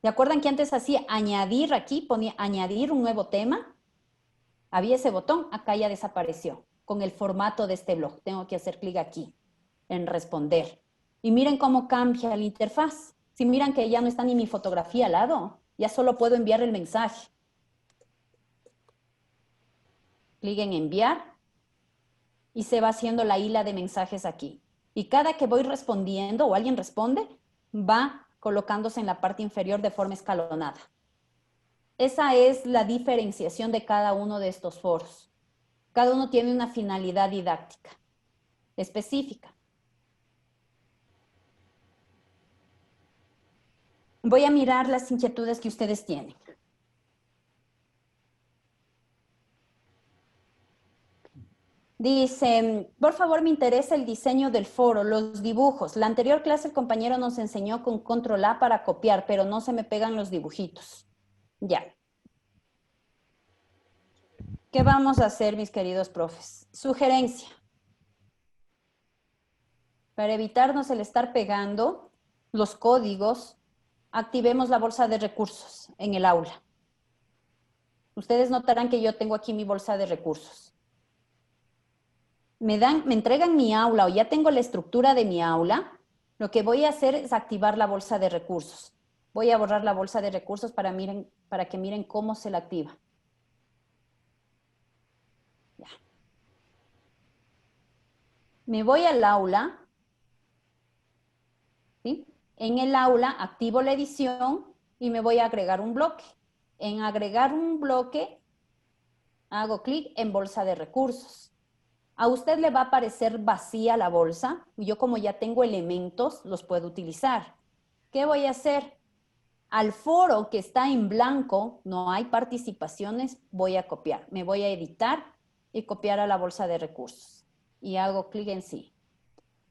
¿Se acuerdan que antes hacía añadir aquí, ponía añadir un nuevo tema? Había ese botón, acá ya desapareció con el formato de este blog. Tengo que hacer clic aquí en responder. Y miren cómo cambia la interfaz. Si miran que ya no está ni mi fotografía al lado, ya solo puedo enviar el mensaje. Clic en enviar y se va haciendo la hila de mensajes aquí. Y cada que voy respondiendo o alguien responde, va colocándose en la parte inferior de forma escalonada. Esa es la diferenciación de cada uno de estos foros. Cada uno tiene una finalidad didáctica específica. Voy a mirar las inquietudes que ustedes tienen. Dice, por favor, me interesa el diseño del foro, los dibujos. La anterior clase el compañero nos enseñó con control A para copiar, pero no se me pegan los dibujitos. Ya. ¿Qué vamos a hacer, mis queridos profes? Sugerencia. Para evitarnos el estar pegando los códigos, activemos la bolsa de recursos en el aula. Ustedes notarán que yo tengo aquí mi bolsa de recursos. Me entregan mi aula o ya tengo la estructura de mi aula, lo que voy a hacer es activar la bolsa de recursos. Voy a borrar la bolsa de recursos para que miren cómo se la activa. Ya. Me voy al aula, ¿sí? En el aula activo la edición y me voy a agregar un bloque. En agregar un bloque, hago clic en bolsa de recursos. A usted le va a aparecer vacía la bolsa. Yo como ya tengo elementos, los puedo utilizar. ¿Qué voy a hacer? Al foro que está en blanco, no hay participaciones, voy a copiar. Me voy a editar y copiar a la bolsa de recursos. Y hago clic en sí.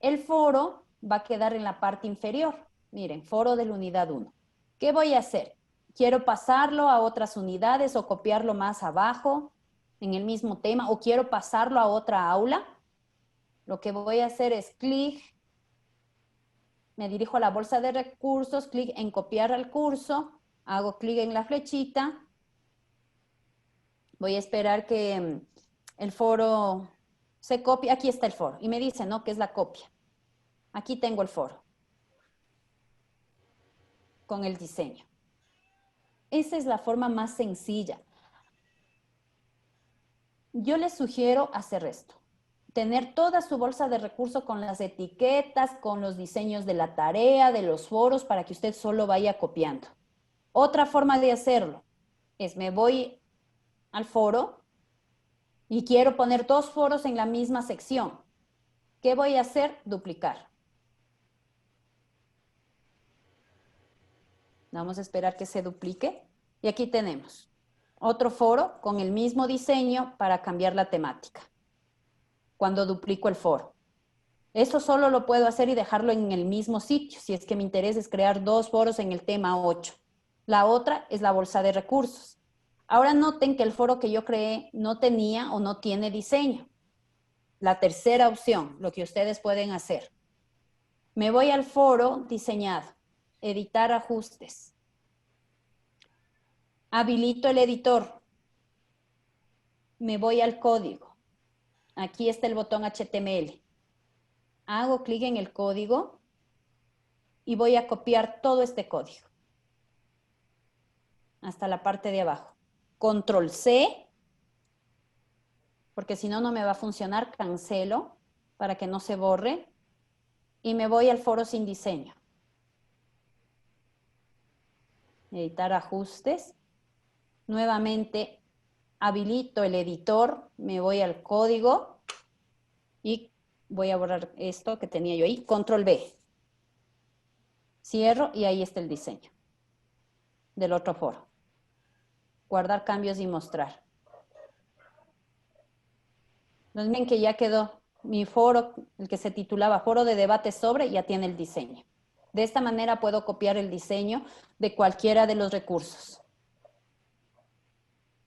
El foro va a quedar en la parte inferior. Miren, foro de la unidad 1. ¿Qué voy a hacer? ¿Quiero pasarlo a otras unidades o copiarlo más abajo en el mismo tema? ¿O quiero pasarlo a otra aula? Lo que voy a hacer es clic, me dirijo a la bolsa de recursos, clic en copiar al curso, hago clic en la flechita, voy a esperar que el foro se copie, aquí está el foro, y me dice, ¿no?, que es la copia. Aquí tengo el foro con el diseño. Esa es la forma más sencilla. Yo les sugiero hacer esto. Tener toda su bolsa de recursos con las etiquetas, con los diseños de la tarea, de los foros, para que usted solo vaya copiando. Otra forma de hacerlo es me voy al foro y quiero poner 2 foros en la misma sección. ¿Qué voy a hacer? Duplicar. Vamos a esperar que se duplique. Y aquí tenemos otro foro con el mismo diseño para cambiar la temática. Cuando duplico el foro. Eso solo lo puedo hacer y dejarlo en el mismo sitio, si es que mi interés es crear 2 foros en el tema 8. La otra es la bolsa de recursos. Ahora noten que el foro que yo creé no tenía o no tiene diseño. La tercera opción, lo que ustedes pueden hacer. Me voy al foro diseñado, editar ajustes. Habilito el editor. Me voy al código. Aquí está el botón HTML. Hago clic en el código y voy a copiar todo este código hasta la parte de abajo. Control C, porque si no, no me va a funcionar. Cancelo para que no se borre. Y me voy al foro sin diseño. Editar ajustes. Nuevamente habilito el editor, me voy al código y voy a borrar esto que tenía yo ahí, control B. Cierro y ahí está el diseño del otro foro. Guardar cambios y mostrar. Nos ven que ya quedó mi foro, el que se titulaba Foro de Debate sobre, ya tiene el diseño. De esta manera puedo copiar el diseño de cualquiera de los recursos.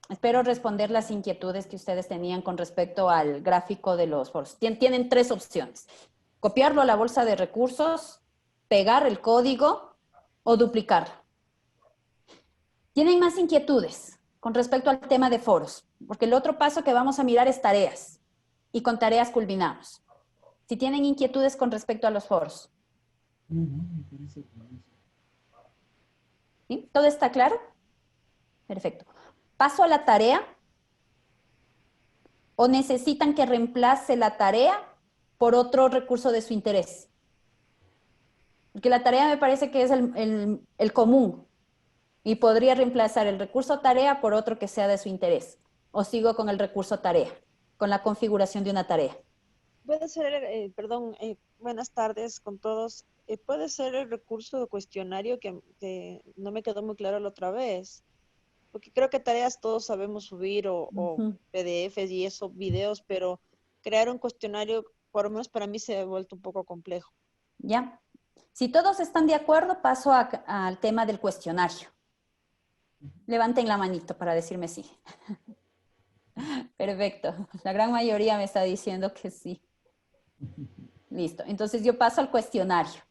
Espero responder las inquietudes que ustedes tenían con respecto al gráfico de los foros. Tienen tres opciones. Copiarlo a la bolsa de recursos, pegar el código o duplicarlo. ¿Tienen más inquietudes con respecto al tema de foros? Porque el otro paso que vamos a mirar es tareas. Y con tareas culminamos. Si tienen inquietudes con respecto a los foros. ¿Sí? ¿Todo está claro? Perfecto. ¿Paso a la tarea? ¿O necesitan que reemplace la tarea por otro recurso de su interés? Porque la tarea me parece que es el común. Y podría reemplazar el recurso tarea por otro que sea de su interés. O sigo con el recurso tarea, con la configuración de una tarea.
Puede ser, buenas tardes con todos. Puede ser el recurso de cuestionario que no me quedó muy claro la otra vez. Porque creo que tareas todos sabemos subir o PDFs y eso, videos, pero crear un cuestionario, por lo menos para mí se ha vuelto un poco complejo.
¿Ya? Si todos están de acuerdo, paso al tema del cuestionario. Levanten la manito para decirme sí. Perfecto. La gran mayoría me está diciendo que sí. Listo. Entonces yo paso al cuestionario.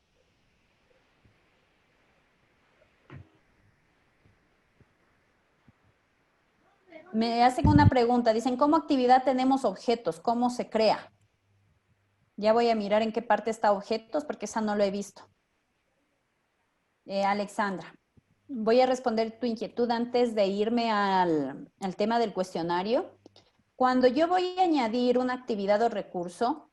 Me hacen una pregunta. Dicen, ¿cómo actividad tenemos objetos? ¿Cómo se crea? Ya voy a mirar en qué parte está objetos porque esa no lo he visto. Alexandra, voy a responder tu inquietud antes de irme al tema del cuestionario. Cuando yo voy a añadir una actividad o recurso,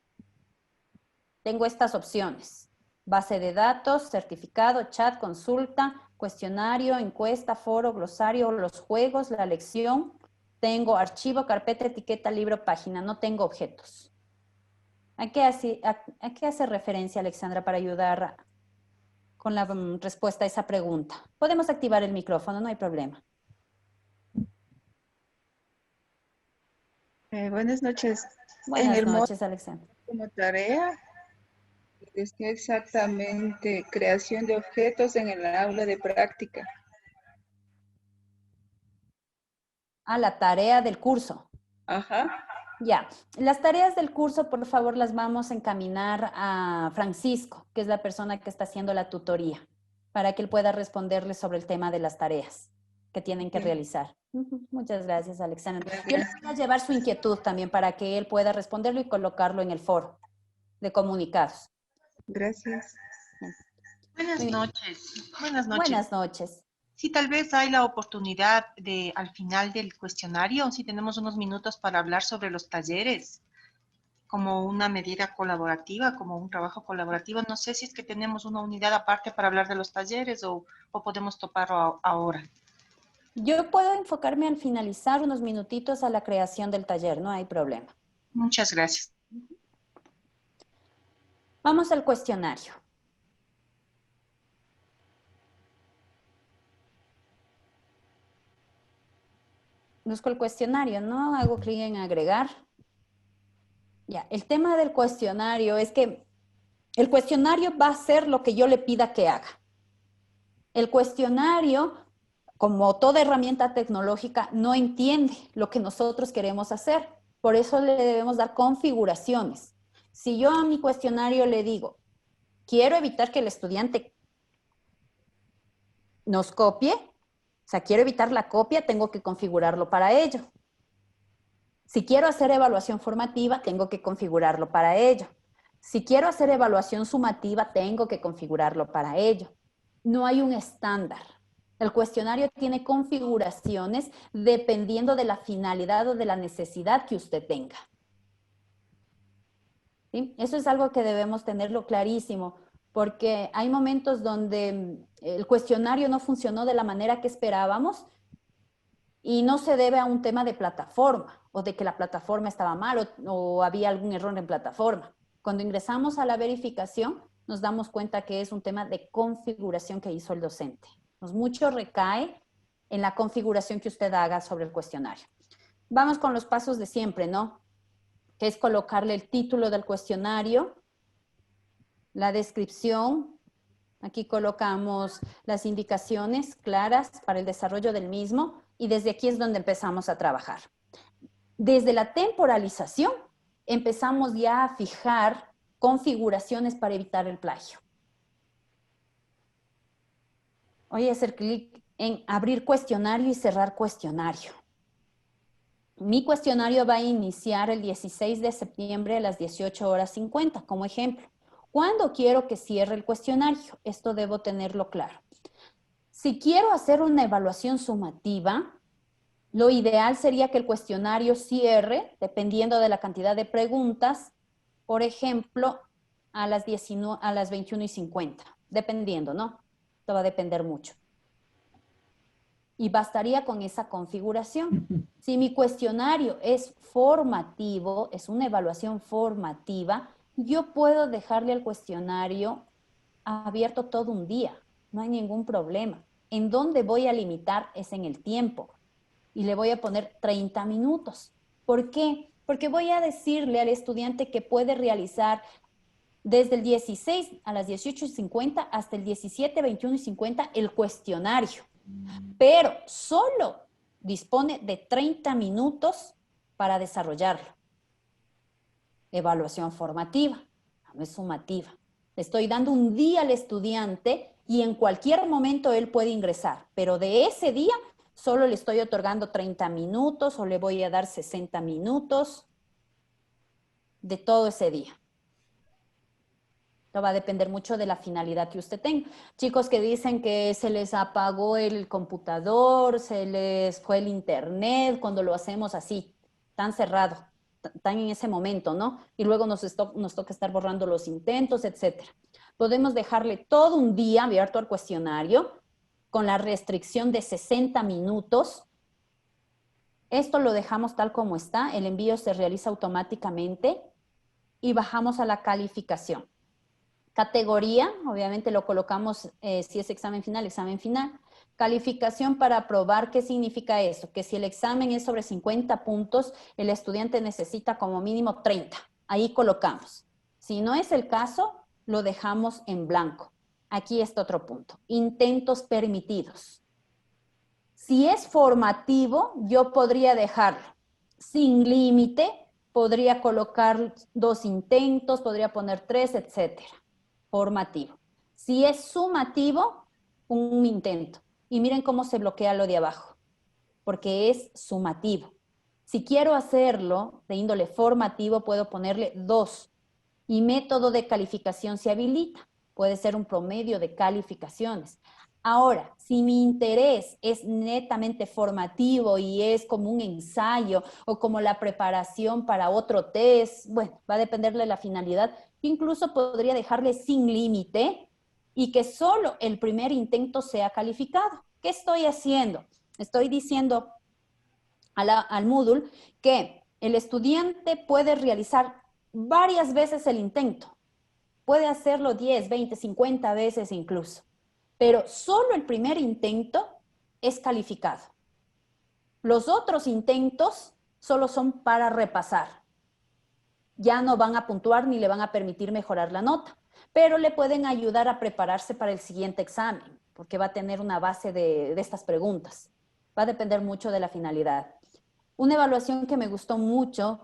tengo estas opciones. Base de datos, certificado, chat, consulta, cuestionario, encuesta, foro, glosario, los juegos, la lección. Tengo archivo, carpeta, etiqueta, libro, página. No tengo objetos. ¿A qué hace referencia, Alexandra, para ayudar con la respuesta a esa pregunta? Podemos activar el micrófono, no hay problema.
Buenas noches.
Buenas noches, Alexandra.
Como tarea, decía exactamente creación de objetos en el aula de práctica.
Ah, la tarea del curso.
Ajá.
Ya, las tareas del curso, por favor, las vamos a encaminar a Francisco, que es la persona que está haciendo la tutoría, para que él pueda responderles sobre el tema de las tareas que tienen que realizar. Muchas gracias, Alexandra.
Gracias.
Yo le voy a llevar su inquietud también para que él pueda responderlo y colocarlo en el foro de comunicados.
Gracias.
Buenas noches. Buenas noches.
Buenas noches.
Sí, tal vez hay la oportunidad de, al final del cuestionario, si tenemos unos minutos para hablar sobre los talleres, como una medida colaborativa, como un trabajo colaborativo. No sé si es que tenemos una unidad aparte para hablar de los talleres o podemos toparlo ahora.
Yo puedo enfocarme al finalizar unos minutitos a la creación del taller, no hay problema.
Muchas gracias.
Vamos al cuestionario. Busco el cuestionario, ¿no? Hago clic en agregar. Ya, el tema del cuestionario es que el cuestionario va a hacer lo que yo le pida que haga. El cuestionario, como toda herramienta tecnológica, no entiende lo que nosotros queremos hacer. Por eso le debemos dar configuraciones. Si yo a mi cuestionario le digo, quiero evitar que el estudiante nos copie, o sea, quiero evitar la copia, tengo que configurarlo para ello. Si quiero hacer evaluación formativa, tengo que configurarlo para ello. Si quiero hacer evaluación sumativa, tengo que configurarlo para ello. No hay un estándar. El cuestionario tiene configuraciones dependiendo de la finalidad o de la necesidad que usted tenga. ¿Sí? Eso es algo que debemos tenerlo clarísimo, porque hay momentos donde el cuestionario no funcionó de la manera que esperábamos Y no se debe a un tema de plataforma o de que la plataforma estaba mal o había algún error en plataforma. Cuando ingresamos a la verificación, nos damos cuenta que es un tema de configuración que hizo el docente. Pues mucho recae en la configuración que usted haga sobre el cuestionario. Vamos con los pasos de siempre, ¿no? Que es colocarle el título del cuestionario, la descripción. Aquí colocamos las indicaciones claras para el desarrollo del mismo y desde aquí es donde empezamos a trabajar. Desde la temporalización empezamos ya a fijar configuraciones para evitar el plagio. Voy a hacer clic en abrir cuestionario y cerrar cuestionario. Mi cuestionario va a iniciar el 16 de septiembre a las 18:50, como ejemplo. ¿Cuándo quiero que cierre el cuestionario? Esto debo tenerlo claro. Si quiero hacer una evaluación sumativa, lo ideal sería que el cuestionario cierre, dependiendo de la cantidad de preguntas, por ejemplo, a las 21:50, dependiendo, ¿no? Esto va a depender mucho. Y bastaría con esa configuración. Si mi cuestionario es formativo, es una evaluación formativa, yo puedo dejarle el cuestionario abierto todo un día. No hay ningún problema. ¿En dónde voy a limitar? Es en el tiempo. Y le voy a poner 30 minutos. ¿Por qué? Porque voy a decirle al estudiante que puede realizar desde el 16 a las 18:50 hasta el 17, 21:50 el cuestionario. Pero solo dispone de 30 minutos para desarrollarlo. Evaluación formativa, no es sumativa. Le estoy dando un día al estudiante y en cualquier momento él puede ingresar, pero de ese día solo le estoy otorgando 30 minutos o le voy a dar 60 minutos de todo ese día. Esto va a depender mucho de la finalidad que usted tenga. Chicos que dicen que se les apagó el computador, se les fue el internet, cuando lo hacemos así, tan cerrado, tan en ese momento, ¿no? Y luego nos toca estar borrando los intentos, etcétera. Podemos dejarle todo un día abierto al cuestionario con la restricción de 60 minutos. Esto lo dejamos tal como está, el envío se realiza automáticamente y bajamos a la calificación. Categoría, obviamente lo colocamos si es examen final, examen final. Calificación para probar, ¿qué significa eso? Que si el examen es sobre 50 puntos, el estudiante necesita como mínimo 30. Ahí colocamos. Si no es el caso, lo dejamos en blanco. Aquí está otro punto. Intentos permitidos. Si es formativo, yo podría dejarlo sin límite, podría colocar 2 intentos, podría poner 3, etcétera. Formativo. Si es sumativo, un intento. Y miren cómo se bloquea lo de abajo, porque es sumativo. Si quiero hacerlo de índole formativo, puedo ponerle 2. Y método de calificación se habilita. Puede ser un promedio de calificaciones. Ahora, si mi interés es netamente formativo y es como un ensayo o como la preparación para otro test, bueno, va a depender de la finalidad. Incluso podría dejarle sin límite y que solo el primer intento sea calificado. ¿Qué estoy haciendo? Estoy diciendo al Moodle que el estudiante puede realizar varias veces el intento. Puede hacerlo 10, 20, 50 veces incluso. Pero solo el primer intento es calificado. Los otros intentos solo son para repasar. Ya no van a puntuar ni le van a permitir mejorar la nota, pero le pueden ayudar a prepararse para el siguiente examen, porque va a tener una base de estas preguntas. Va a depender mucho de la finalidad. Una evaluación que me gustó mucho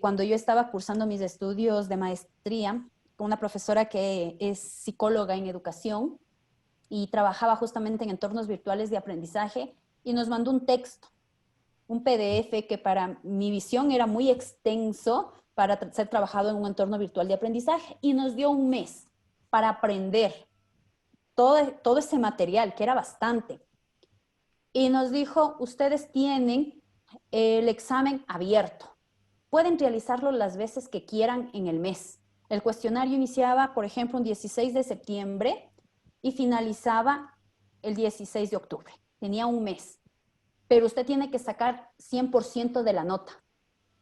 cuando yo estaba cursando mis estudios de maestría con una profesora que es psicóloga en educación y trabajaba justamente en entornos virtuales de aprendizaje y nos mandó un texto, un PDF que para mi visión era muy extenso para ser trabajado en un entorno virtual de aprendizaje y nos dio un mes para aprender todo ese material, que era bastante. Y nos dijo, ustedes tienen el examen abierto. Pueden realizarlo las veces que quieran en el mes. El cuestionario iniciaba, por ejemplo, un 16 de septiembre y finalizaba el 16 de octubre. Tenía un mes. pero usted tiene que sacar 100% de la nota.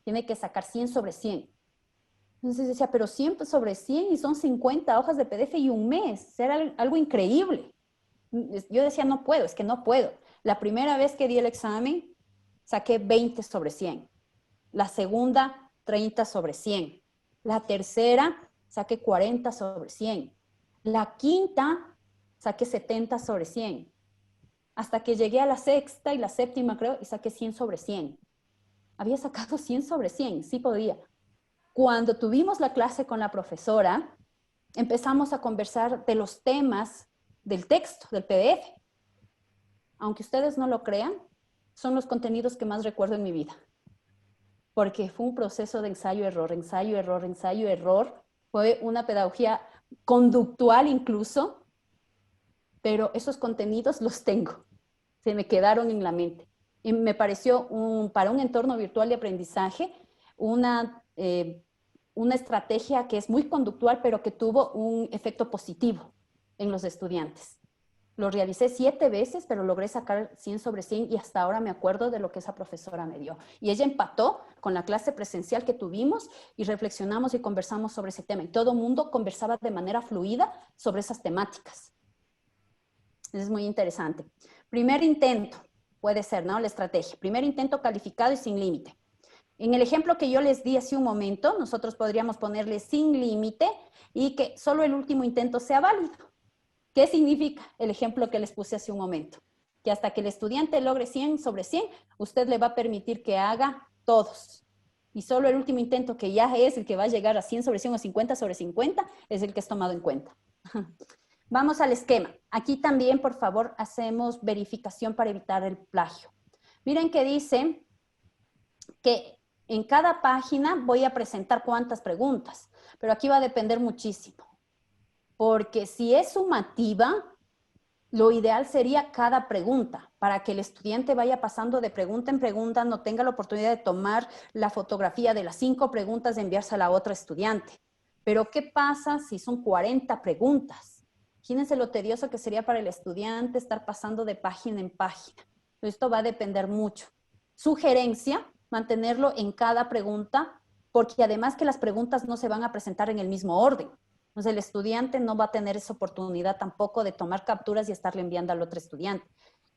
Tiene que sacar 100 sobre 100. Entonces decía, pero 100 sobre 100 y son 50 hojas de PDF y un mes. Era algo increíble. Yo decía, no puedo, es que no puedo. La primera vez que di el examen, saqué 20 sobre 100. La segunda, 30 sobre 100. La tercera, saqué 40 sobre 100. La quinta, saqué 70 sobre 100. Hasta que llegué a la sexta y la séptima, creo, y saqué 100 sobre 100. Había sacado 100 sobre 100, sí podía. Cuando tuvimos la clase con la profesora, empezamos a conversar de los temas del texto, del PDF. Aunque ustedes no lo crean, son los contenidos que más recuerdo en mi vida. Porque fue un proceso de ensayo-error, ensayo-error, ensayo-error. Fue una pedagogía conductual incluso, pero esos contenidos los tengo. Se me quedaron en la mente. Y me pareció, para un entorno virtual de aprendizaje, una estrategia que es muy conductual, pero que tuvo un efecto positivo en los estudiantes. Lo realicé 7 veces, pero logré sacar 100 sobre 100 y hasta ahora me acuerdo de lo que esa profesora me dio. Y ella empató con la clase presencial que tuvimos y reflexionamos y conversamos sobre ese tema. Y todo el mundo conversaba de manera fluida sobre esas temáticas. Es muy interesante. Primer intento, puede ser, ¿no? La estrategia. Primer intento calificado y sin límite. En el ejemplo que yo les di hace un momento, nosotros podríamos ponerle sin límite y que solo el último intento sea válido. ¿Qué significa el ejemplo que les puse hace un momento? Que hasta que el estudiante logre 100 sobre 100, usted le va a permitir que haga todos. Y solo el último intento, que ya es el que va a llegar a 100 sobre 100 o 50 sobre 50, es el que es tomado en cuenta. Vamos al esquema. Aquí también, por favor, hacemos verificación para evitar el plagio. Miren que dice que en cada página voy a presentar cuántas preguntas, pero aquí va a depender muchísimo. Porque si es sumativa, lo ideal sería cada pregunta, para que el estudiante vaya pasando de pregunta en pregunta, no tenga la oportunidad de tomar la fotografía de las 5 preguntas y enviársela a otro estudiante. Pero ¿qué pasa si son 40 preguntas? Imagínense lo tedioso que sería para el estudiante estar pasando de página en página. Esto va a depender mucho. Sugerencia, mantenerlo en cada pregunta, porque además que las preguntas no se van a presentar en el mismo orden. Entonces el estudiante no va a tener esa oportunidad tampoco de tomar capturas y estarle enviando al otro estudiante.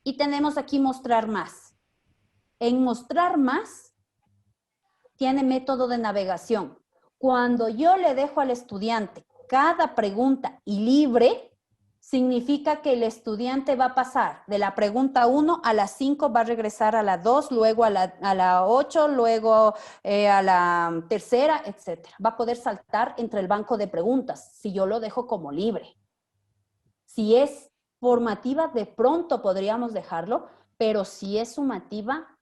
Y tenemos aquí mostrar más. En mostrar más tiene método de navegación. Cuando yo le dejo al estudiante cada pregunta y libre, significa que el estudiante va a pasar de la pregunta 1 a la 5, va a regresar a la 2, luego a la 8, luego a la tercera, etc. Va a poder saltar entre el banco de preguntas si yo lo dejo como libre. Si es formativa, de pronto podríamos dejarlo, pero si es sumativa,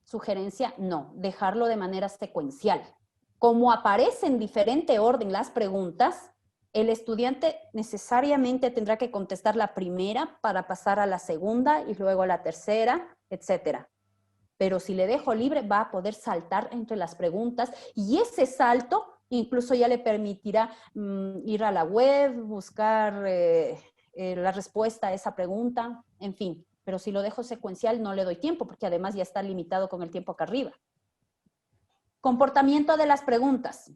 sugerencia, no, dejarlo de manera secuencial. Como aparece en diferente orden las preguntas, el estudiante necesariamente tendrá que contestar la primera para pasar a la segunda y luego a la tercera, etc. Pero si le dejo libre, va a poder saltar entre las preguntas y ese salto incluso ya le permitirá ir a la web, buscar la respuesta a esa pregunta, en fin. Pero si lo dejo secuencial, no le doy tiempo porque además ya está limitado con el tiempo acá arriba. Comportamiento de las preguntas.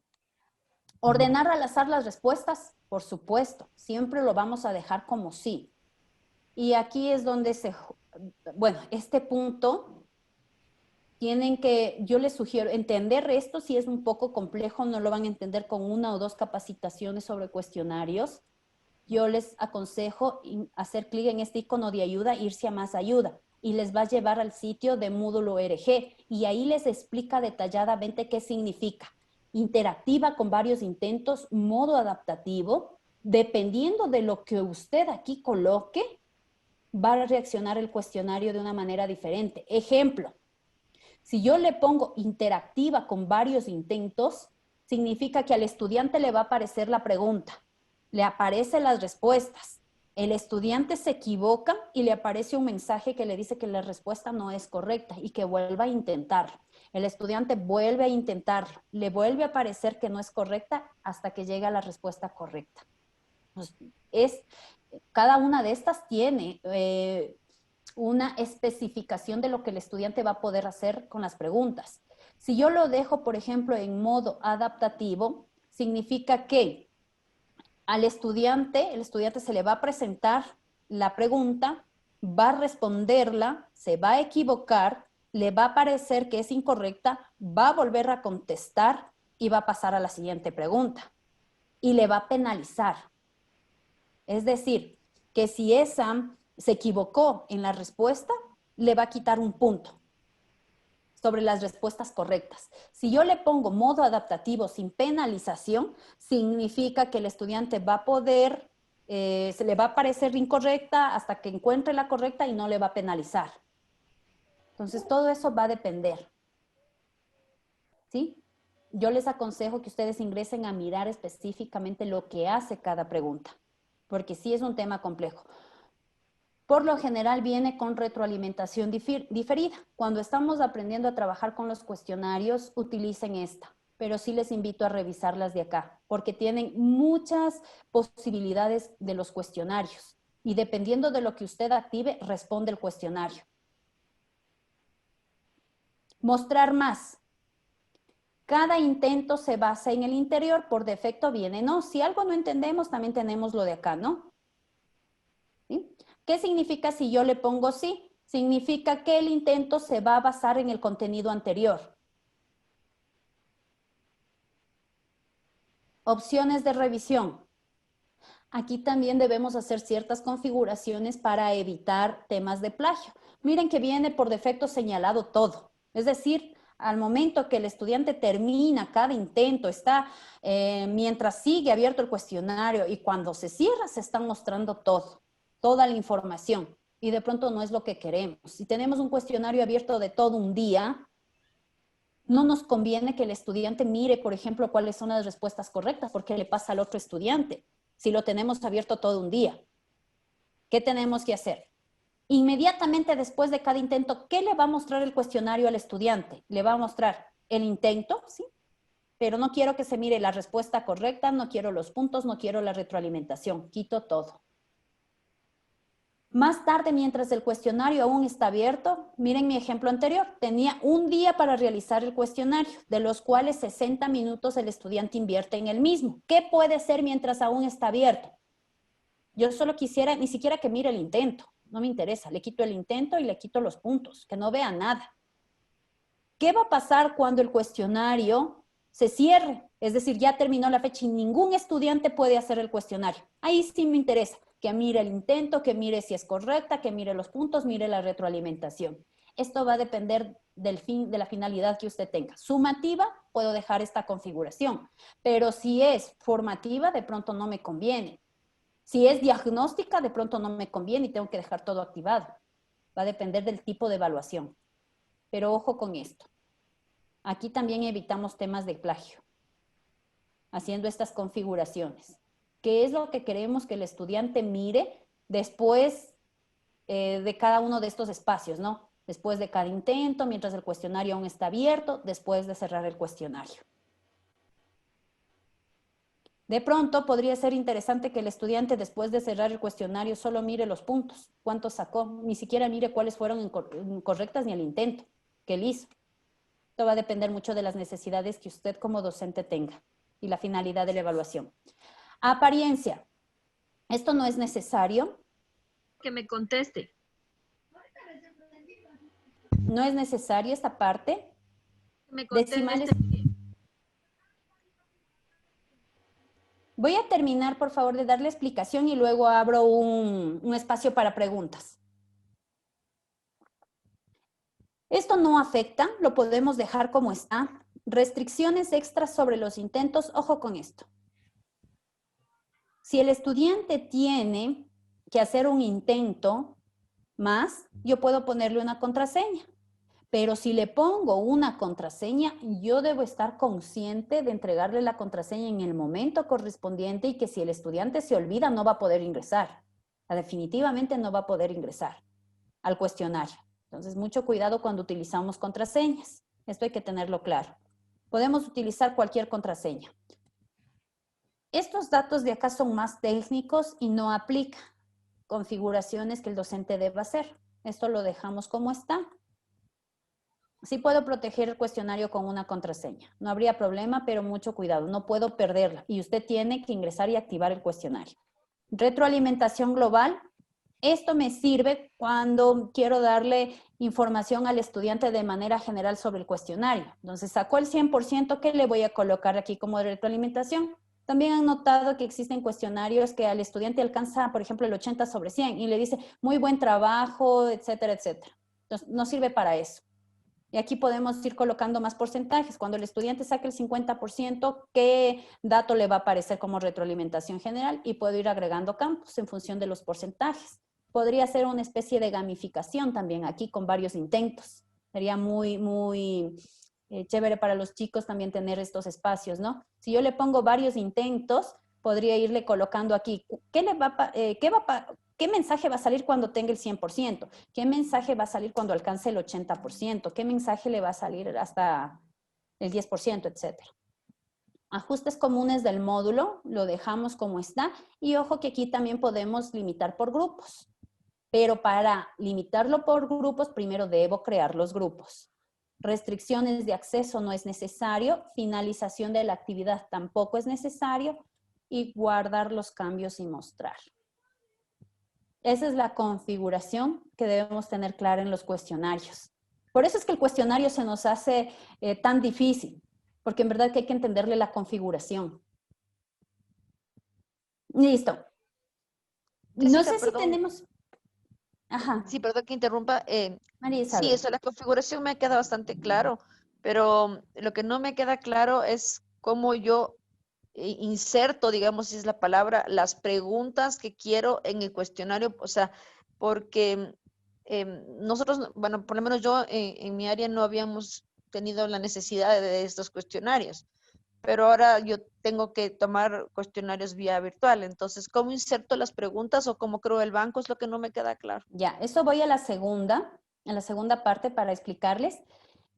Ordenar al azar las respuestas, por supuesto, siempre lo vamos a dejar como sí. Y aquí es donde bueno, este punto, yo les sugiero entender esto, si es un poco complejo, no lo van a entender con 1 o 2 capacitaciones sobre cuestionarios. Yo les aconsejo hacer clic en este icono de ayuda, irse a más ayuda, y les va a llevar al sitio de Moodle.org, y ahí les explica detalladamente qué significa. Interactiva con varios intentos, modo adaptativo, dependiendo de lo que usted aquí coloque, va a reaccionar el cuestionario de una manera diferente. Ejemplo, si yo le pongo interactiva con varios intentos, significa que al estudiante le va a aparecer la pregunta, le aparecen las respuestas, el estudiante se equivoca y le aparece un mensaje que le dice que la respuesta no es correcta y que vuelva a intentarlo. El estudiante vuelve a intentarlo, le vuelve a parecer que no es correcta hasta que llega a la respuesta correcta. Pues cada una de estas tiene una especificación de lo que el estudiante va a poder hacer con las preguntas. Si yo lo dejo, por ejemplo, en modo adaptativo, significa que al estudiante, el estudiante se le va a presentar la pregunta, va a responderla, se va a equivocar, le va a parecer que es incorrecta, va a volver a contestar y va a pasar a la siguiente pregunta. Y le va a penalizar. Es decir, que si esa se equivocó en la respuesta, le va a quitar un punto sobre las respuestas correctas. Si yo le pongo modo adaptativo sin penalización, significa que el estudiante va a poder, se le va a parecer incorrecta hasta que encuentre la correcta y no le va a penalizar. Entonces, todo eso va a depender. ¿Sí? Yo les aconsejo que ustedes ingresen a mirar específicamente lo que hace cada pregunta, porque sí es un tema complejo. Por lo general viene con retroalimentación diferida. Cuando estamos aprendiendo a trabajar con los cuestionarios, utilicen esta, pero sí les invito a revisarlas de acá, porque tienen muchas posibilidades de los cuestionarios y dependiendo de lo que usted active, responde el cuestionario. Mostrar más. Cada intento se basa en el interior, por defecto viene no. Si algo no entendemos, también tenemos lo de acá, ¿no? ¿Sí? ¿Qué significa si yo le pongo sí? Significa que el intento se va a basar en el contenido anterior. Opciones de revisión. Aquí también debemos hacer ciertas configuraciones para evitar temas de plagio. Miren que viene por defecto señalado todo. Es decir, al momento que el estudiante termina cada intento, está mientras sigue abierto el cuestionario y cuando se cierra se están mostrando todo. Toda la información y de pronto no es lo que queremos. Si tenemos un cuestionario abierto de todo un día, no nos conviene que el estudiante mire, por ejemplo, cuáles son las respuestas correctas, porque le pasa al otro estudiante si lo tenemos abierto todo un día. ¿Qué tenemos que hacer? Inmediatamente después de cada intento, ¿qué le va a mostrar el cuestionario al estudiante? Le va a mostrar el intento, ¿sí? Pero no quiero que se mire la respuesta correcta, no quiero los puntos, no quiero la retroalimentación, quito todo. Más tarde, mientras el cuestionario aún está abierto, miren mi ejemplo anterior, tenía un día para realizar el cuestionario, de los cuales 60 minutos el estudiante invierte en el mismo. ¿Qué puede hacer mientras aún está abierto? Yo solo quisiera, ni siquiera que mire el intento, no me interesa, le quito el intento y le quito los puntos, que no vea nada. ¿Qué va a pasar cuando el cuestionario se cierre? Es decir, ya terminó la fecha y ningún estudiante puede hacer el cuestionario. Ahí sí me interesa. Que mire el intento, que mire si es correcta, que mire los puntos, mire la retroalimentación. Esto va a depender de la finalidad que usted tenga. Sumativa, puedo dejar esta configuración, pero si es formativa, de pronto no me conviene. Si es diagnóstica, de pronto no me conviene y tengo que dejar todo activado. Va a depender del tipo de evaluación. Pero ojo con esto. Aquí también evitamos temas de plagio, haciendo estas configuraciones. ¿Qué es lo que queremos que el estudiante mire después de cada uno de estos espacios, ¿no? Después de cada intento, mientras el cuestionario aún está abierto, después de cerrar el cuestionario. De pronto podría ser interesante que el estudiante después de cerrar el cuestionario solo mire los puntos, cuántos sacó, ni siquiera mire cuáles fueron incorrectas ni el intento que él hizo. Esto va a depender mucho de las necesidades que usted como docente tenga y la finalidad de la evaluación. Apariencia. Esto no es necesario.
Que me conteste.
No es necesario esta parte.
Me conteste.
Decimales. Voy a terminar, por favor, de darle explicación y luego abro un espacio para preguntas. Esto no afecta, lo podemos dejar como está. Restricciones extras sobre los intentos, ojo con esto. Si el estudiante tiene que hacer un intento más, yo puedo ponerle una contraseña. Pero si le pongo una contraseña, yo debo estar consciente de entregarle la contraseña en el momento correspondiente y que si el estudiante se olvida, no va a poder ingresar. Definitivamente no va a poder ingresar al cuestionario. Entonces, mucho cuidado cuando utilizamos contraseñas. Esto hay que tenerlo claro. Podemos utilizar cualquier contraseña. Estos datos de acá son más técnicos y no aplican. configuraciones que el docente debe hacer. Esto lo dejamos como está. Sí puedo proteger el cuestionario con una contraseña. No habría problema, pero mucho cuidado. No puedo perderla. Y usted tiene que ingresar y activar el cuestionario. Retroalimentación global. Esto me sirve cuando quiero darle información al estudiante de manera general sobre el cuestionario. Entonces, sacó el 100%, ¿qué le voy a colocar aquí como retroalimentación? También han notado que existen cuestionarios que al estudiante alcanza, por ejemplo, el 80 sobre 100 y le dice, muy buen trabajo, etcétera, etcétera. Entonces, no sirve para eso. Y aquí podemos ir colocando más porcentajes. Cuando el estudiante saque el 50%, ¿qué dato le va a aparecer como retroalimentación general? Y puedo ir agregando campos en función de los porcentajes. Podría ser una especie de gamificación también aquí con varios intentos. Sería muy chévere para los chicos también tener estos espacios, ¿no? Si yo le pongo varios intentos, podría irle colocando aquí, ¿qué mensaje va a salir cuando tenga el 100%? ¿Qué mensaje va a salir cuando alcance el 80%? ¿Qué mensaje le va a salir hasta el 10%, etcétera? Ajustes comunes del módulo, lo dejamos como está. Y ojo que aquí también podemos limitar por grupos. Pero para limitarlo por grupos, primero debo crear los grupos. Restricciones de acceso no es necesario. Finalización de la actividad tampoco es necesario. Y guardar los cambios y mostrar. Esa es la configuración que debemos tener clara en los cuestionarios. Por eso es que el cuestionario se nos hace tan difícil, porque en verdad que hay que entenderle la configuración. Listo. No sé si tenemos... Ajá.
Sí, perdón que interrumpa.
María Isabel.
Sí, eso, la configuración me queda bastante claro, pero lo que no me queda claro es cómo yo inserto, digamos, si es la palabra, las preguntas que quiero en el cuestionario, o sea, porque nosotros, bueno, por lo menos yo en mi área no habíamos tenido la necesidad de estos cuestionarios, pero ahora yo tengo que tomar cuestionarios vía virtual, entonces, ¿cómo inserto las preguntas o cómo creo el banco? Es lo que no me queda claro.
Ya, eso voy a la segunda parte para explicarles.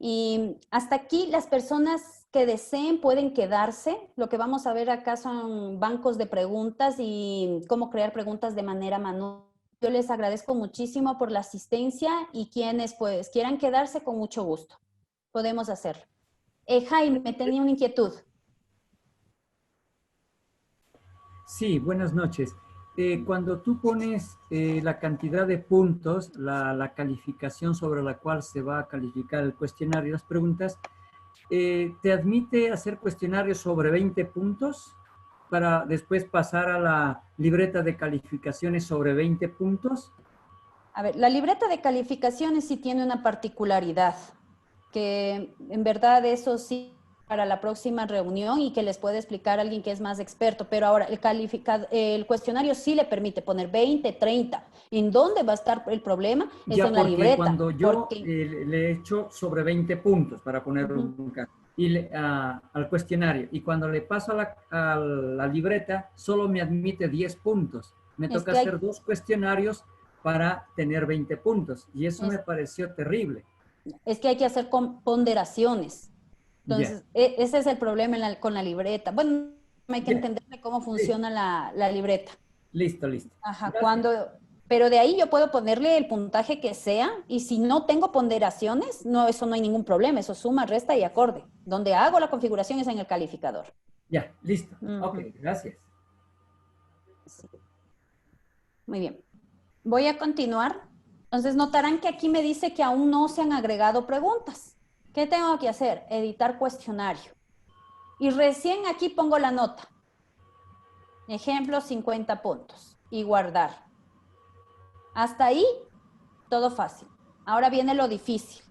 Y hasta aquí las personas que deseen pueden quedarse. Lo que vamos a ver acá son bancos de preguntas y cómo crear preguntas de manera manual. Yo les agradezco muchísimo por la asistencia y quienes pues quieran quedarse con mucho gusto. Podemos hacerlo. Jaime, tenía una inquietud.
Sí, buenas noches. Cuando tú pones la cantidad de puntos, la calificación sobre la cual se va a calificar el cuestionario y las preguntas, ¿te admite hacer cuestionarios sobre 20 puntos para después pasar a la libreta de calificaciones sobre 20 puntos?
A ver, la libreta de calificaciones sí tiene una particularidad, que en verdad eso sí para la próxima reunión y que les puede explicar a alguien que es más experto, pero ahora el cuestionario sí le permite poner 20, 30. ¿En dónde va a estar el problema? Es en la libreta.
Cuando yo le he hecho sobre 20 puntos, para poner un caso, y al cuestionario, y cuando le paso a la libreta, solo me admite 10 puntos. Me toca hacer 2 cuestionarios para tener 20 puntos, y eso me pareció terrible.
Es que hay que hacer ponderaciones. Entonces, ese es el problema con la libreta. Bueno, hay que entenderle cómo funciona la libreta.
Listo.
Ajá, pero de ahí yo puedo ponerle el puntaje que sea, y si no tengo ponderaciones, eso no hay ningún problema, eso suma, resta y acorde. Donde hago la configuración es en el calificador.
Ya, listo. Ok, gracias.
Sí. Muy bien. Voy a continuar. Entonces, notarán que aquí me dice que aún no se han agregado preguntas. ¿Qué tengo que hacer? Editar cuestionario. Y recién aquí pongo la nota. Ejemplo, 50 puntos. Y guardar. Hasta ahí, todo fácil. Ahora viene lo difícil.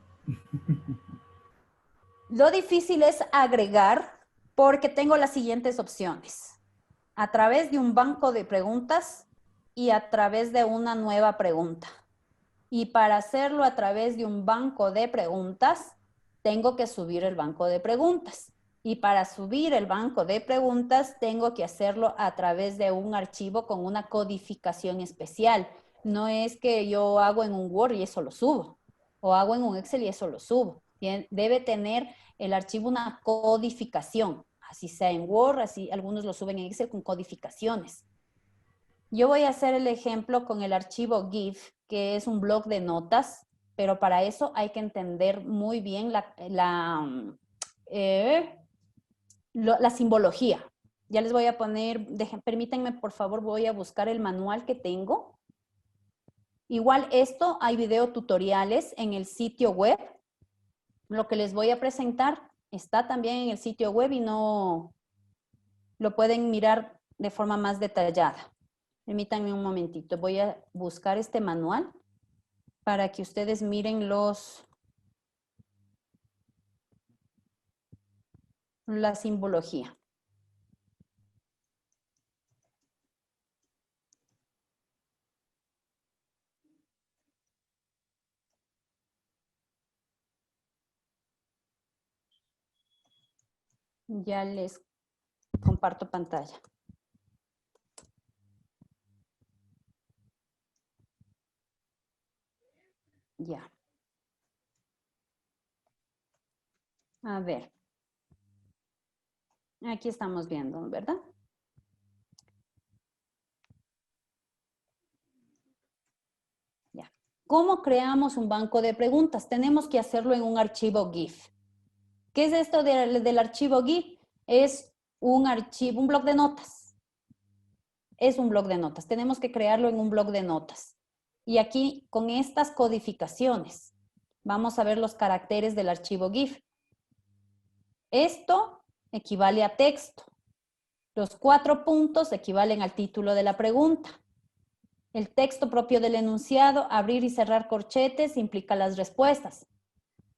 Lo difícil es agregar, porque tengo las siguientes opciones. A través de un banco de preguntas y a través de una nueva pregunta. Y para hacerlo a través de un banco de preguntas, tengo que subir el banco de preguntas. Y para subir el banco de preguntas, tengo que hacerlo a través de un archivo con una codificación especial. No es que yo hago en un Word y eso lo subo. O hago en un Excel y eso lo subo. Debe tener el archivo una codificación. Así sea en Word, así algunos lo suben en Excel con codificaciones. Yo voy a hacer el ejemplo con el archivo GIF, que es un bloc de notas, pero para eso hay que entender muy bien la simbología. Ya les voy a poner, permítanme por favor, voy a buscar el manual que tengo. Igual esto, hay video tutoriales en el sitio web. Lo que les voy a presentar está también en el sitio web y no lo pueden mirar de forma más detallada. Permítanme un momentito, voy a buscar este manual para que ustedes miren la simbología. Ya les comparto pantalla. Ya. A ver. Aquí estamos viendo, ¿verdad? Ya. ¿Cómo creamos un banco de preguntas? Tenemos que hacerlo en un archivo GIF. ¿Qué es esto del archivo GIF? Es un archivo, un bloc de notas. Es un bloc de notas. Tenemos que crearlo en un bloc de notas. Y aquí, con estas codificaciones, vamos a ver los caracteres del archivo GIF. Esto equivale a texto. Los 4 puntos equivalen al título de la pregunta. El texto propio del enunciado, abrir y cerrar corchetes, implica las respuestas.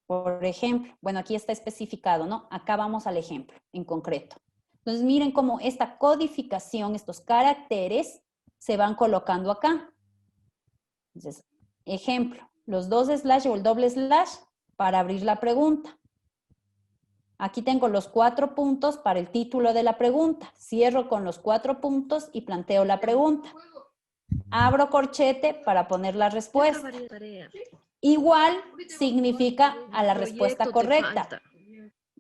Por ejemplo, bueno, aquí está especificado, ¿no? Acá vamos al ejemplo en concreto. Entonces, miren cómo esta codificación, estos caracteres, se van colocando acá. Entonces, ejemplo, los 2 slash o el doble slash para abrir la pregunta. Aquí tengo los 4 puntos para el título de la pregunta. Cierro con los 4 puntos y planteo la pregunta. Abro corchete para poner la respuesta. Igual significa a la respuesta correcta.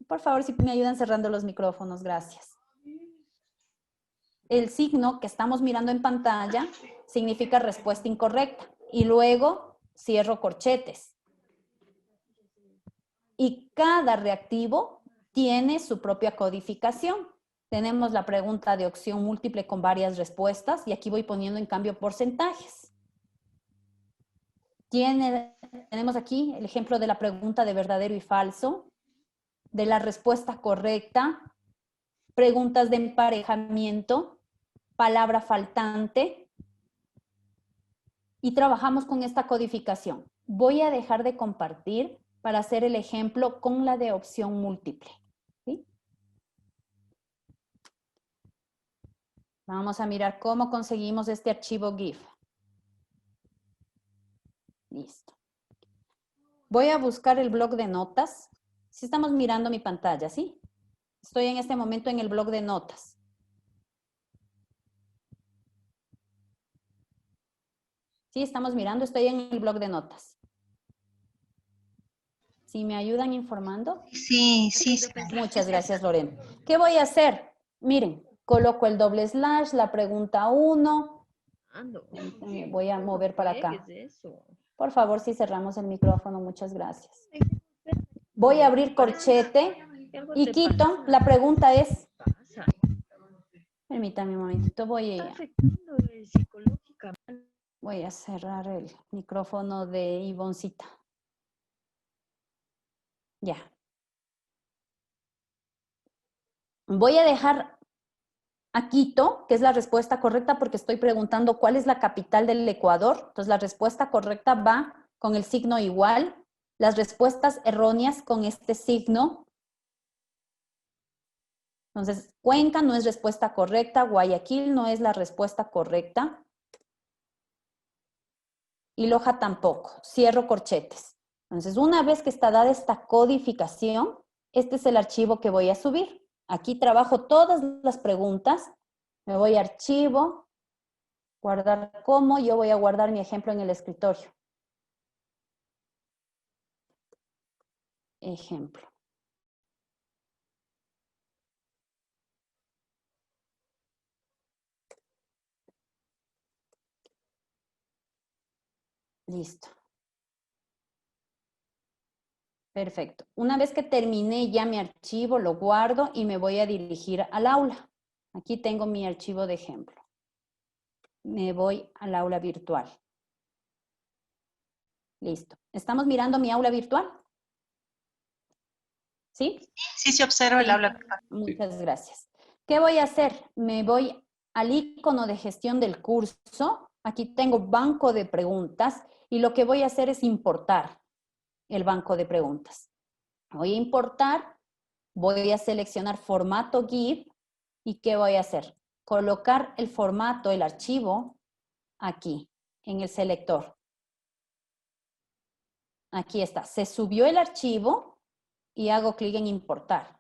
Por favor, si me ayudan cerrando los micrófonos, gracias. El signo que estamos mirando en pantalla significa respuesta incorrecta. Y luego cierro corchetes. Y cada reactivo tiene su propia codificación. Tenemos la pregunta de opción múltiple con varias respuestas y aquí voy poniendo en cambio porcentajes. Tenemos aquí el ejemplo de la pregunta de verdadero y falso, de la respuesta correcta, preguntas de emparejamiento, palabra faltante y trabajamos con esta codificación. Voy a dejar de compartir para hacer el ejemplo con la de opción múltiple. ¿Sí? Vamos a mirar cómo conseguimos este archivo GIF. Listo. Voy a buscar el bloc de notas. Si estamos mirando mi pantalla, ¿sí? Estoy en este momento en el bloc de notas. Sí, estamos mirando, estoy en el bloc de notas. ¿Sí me ayudan informando?
Sí, sí.
Muchas gracias, Lorena. ¿Qué voy a hacer? Miren, coloco el doble slash, la pregunta 1. Voy a mover para acá. Por favor, si cerramos el micrófono, muchas gracias. Voy a abrir corchete y quito. La pregunta es... Permítame un momentito, voy a cerrar el micrófono de Ivoncita. Ya. Voy a dejar a Quito, que es la respuesta correcta porque estoy preguntando cuál es la capital del Ecuador. Entonces, la respuesta correcta va con el signo igual. Las respuestas erróneas con este signo. Entonces, Cuenca no es respuesta correcta, Guayaquil no es la respuesta correcta. Y Loja tampoco. Cierro corchetes. Entonces, una vez que está dada esta codificación, este es el archivo que voy a subir. Aquí trabajo todas las preguntas. Me voy a archivo, guardar como, yo voy a guardar mi ejemplo en el escritorio. Ejemplo. Listo. Perfecto. Una vez que terminé ya mi archivo, lo guardo y me voy a dirigir al aula. Aquí tengo mi archivo de ejemplo. Me voy al aula virtual. Listo. ¿Estamos mirando mi aula virtual? ¿Sí?
Sí, se observa el aula.
Muchas gracias. ¿Qué voy a hacer? Me voy al icono de gestión del curso. Aquí tengo banco de preguntas y lo que voy a hacer es importar el banco de preguntas. Voy a importar, voy a seleccionar formato GIF y ¿qué voy a hacer? Colocar el formato, el archivo, aquí, en el selector. Aquí está. Se subió el archivo y hago clic en importar.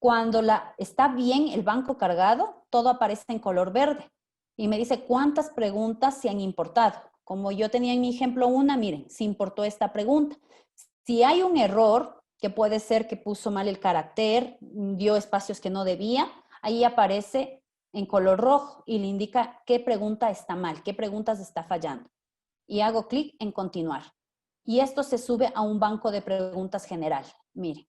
Cuando está bien el banco cargado, todo aparece en color verde y me dice cuántas preguntas se han importado. Como yo tenía en mi ejemplo una, miren, se importó esta pregunta. Si hay un error, que puede ser que puso mal el carácter, dio espacios que no debía, ahí aparece en color rojo y le indica qué pregunta está mal, qué preguntas está fallando. Y hago clic en continuar. Y esto se sube a un banco de preguntas general. Miren.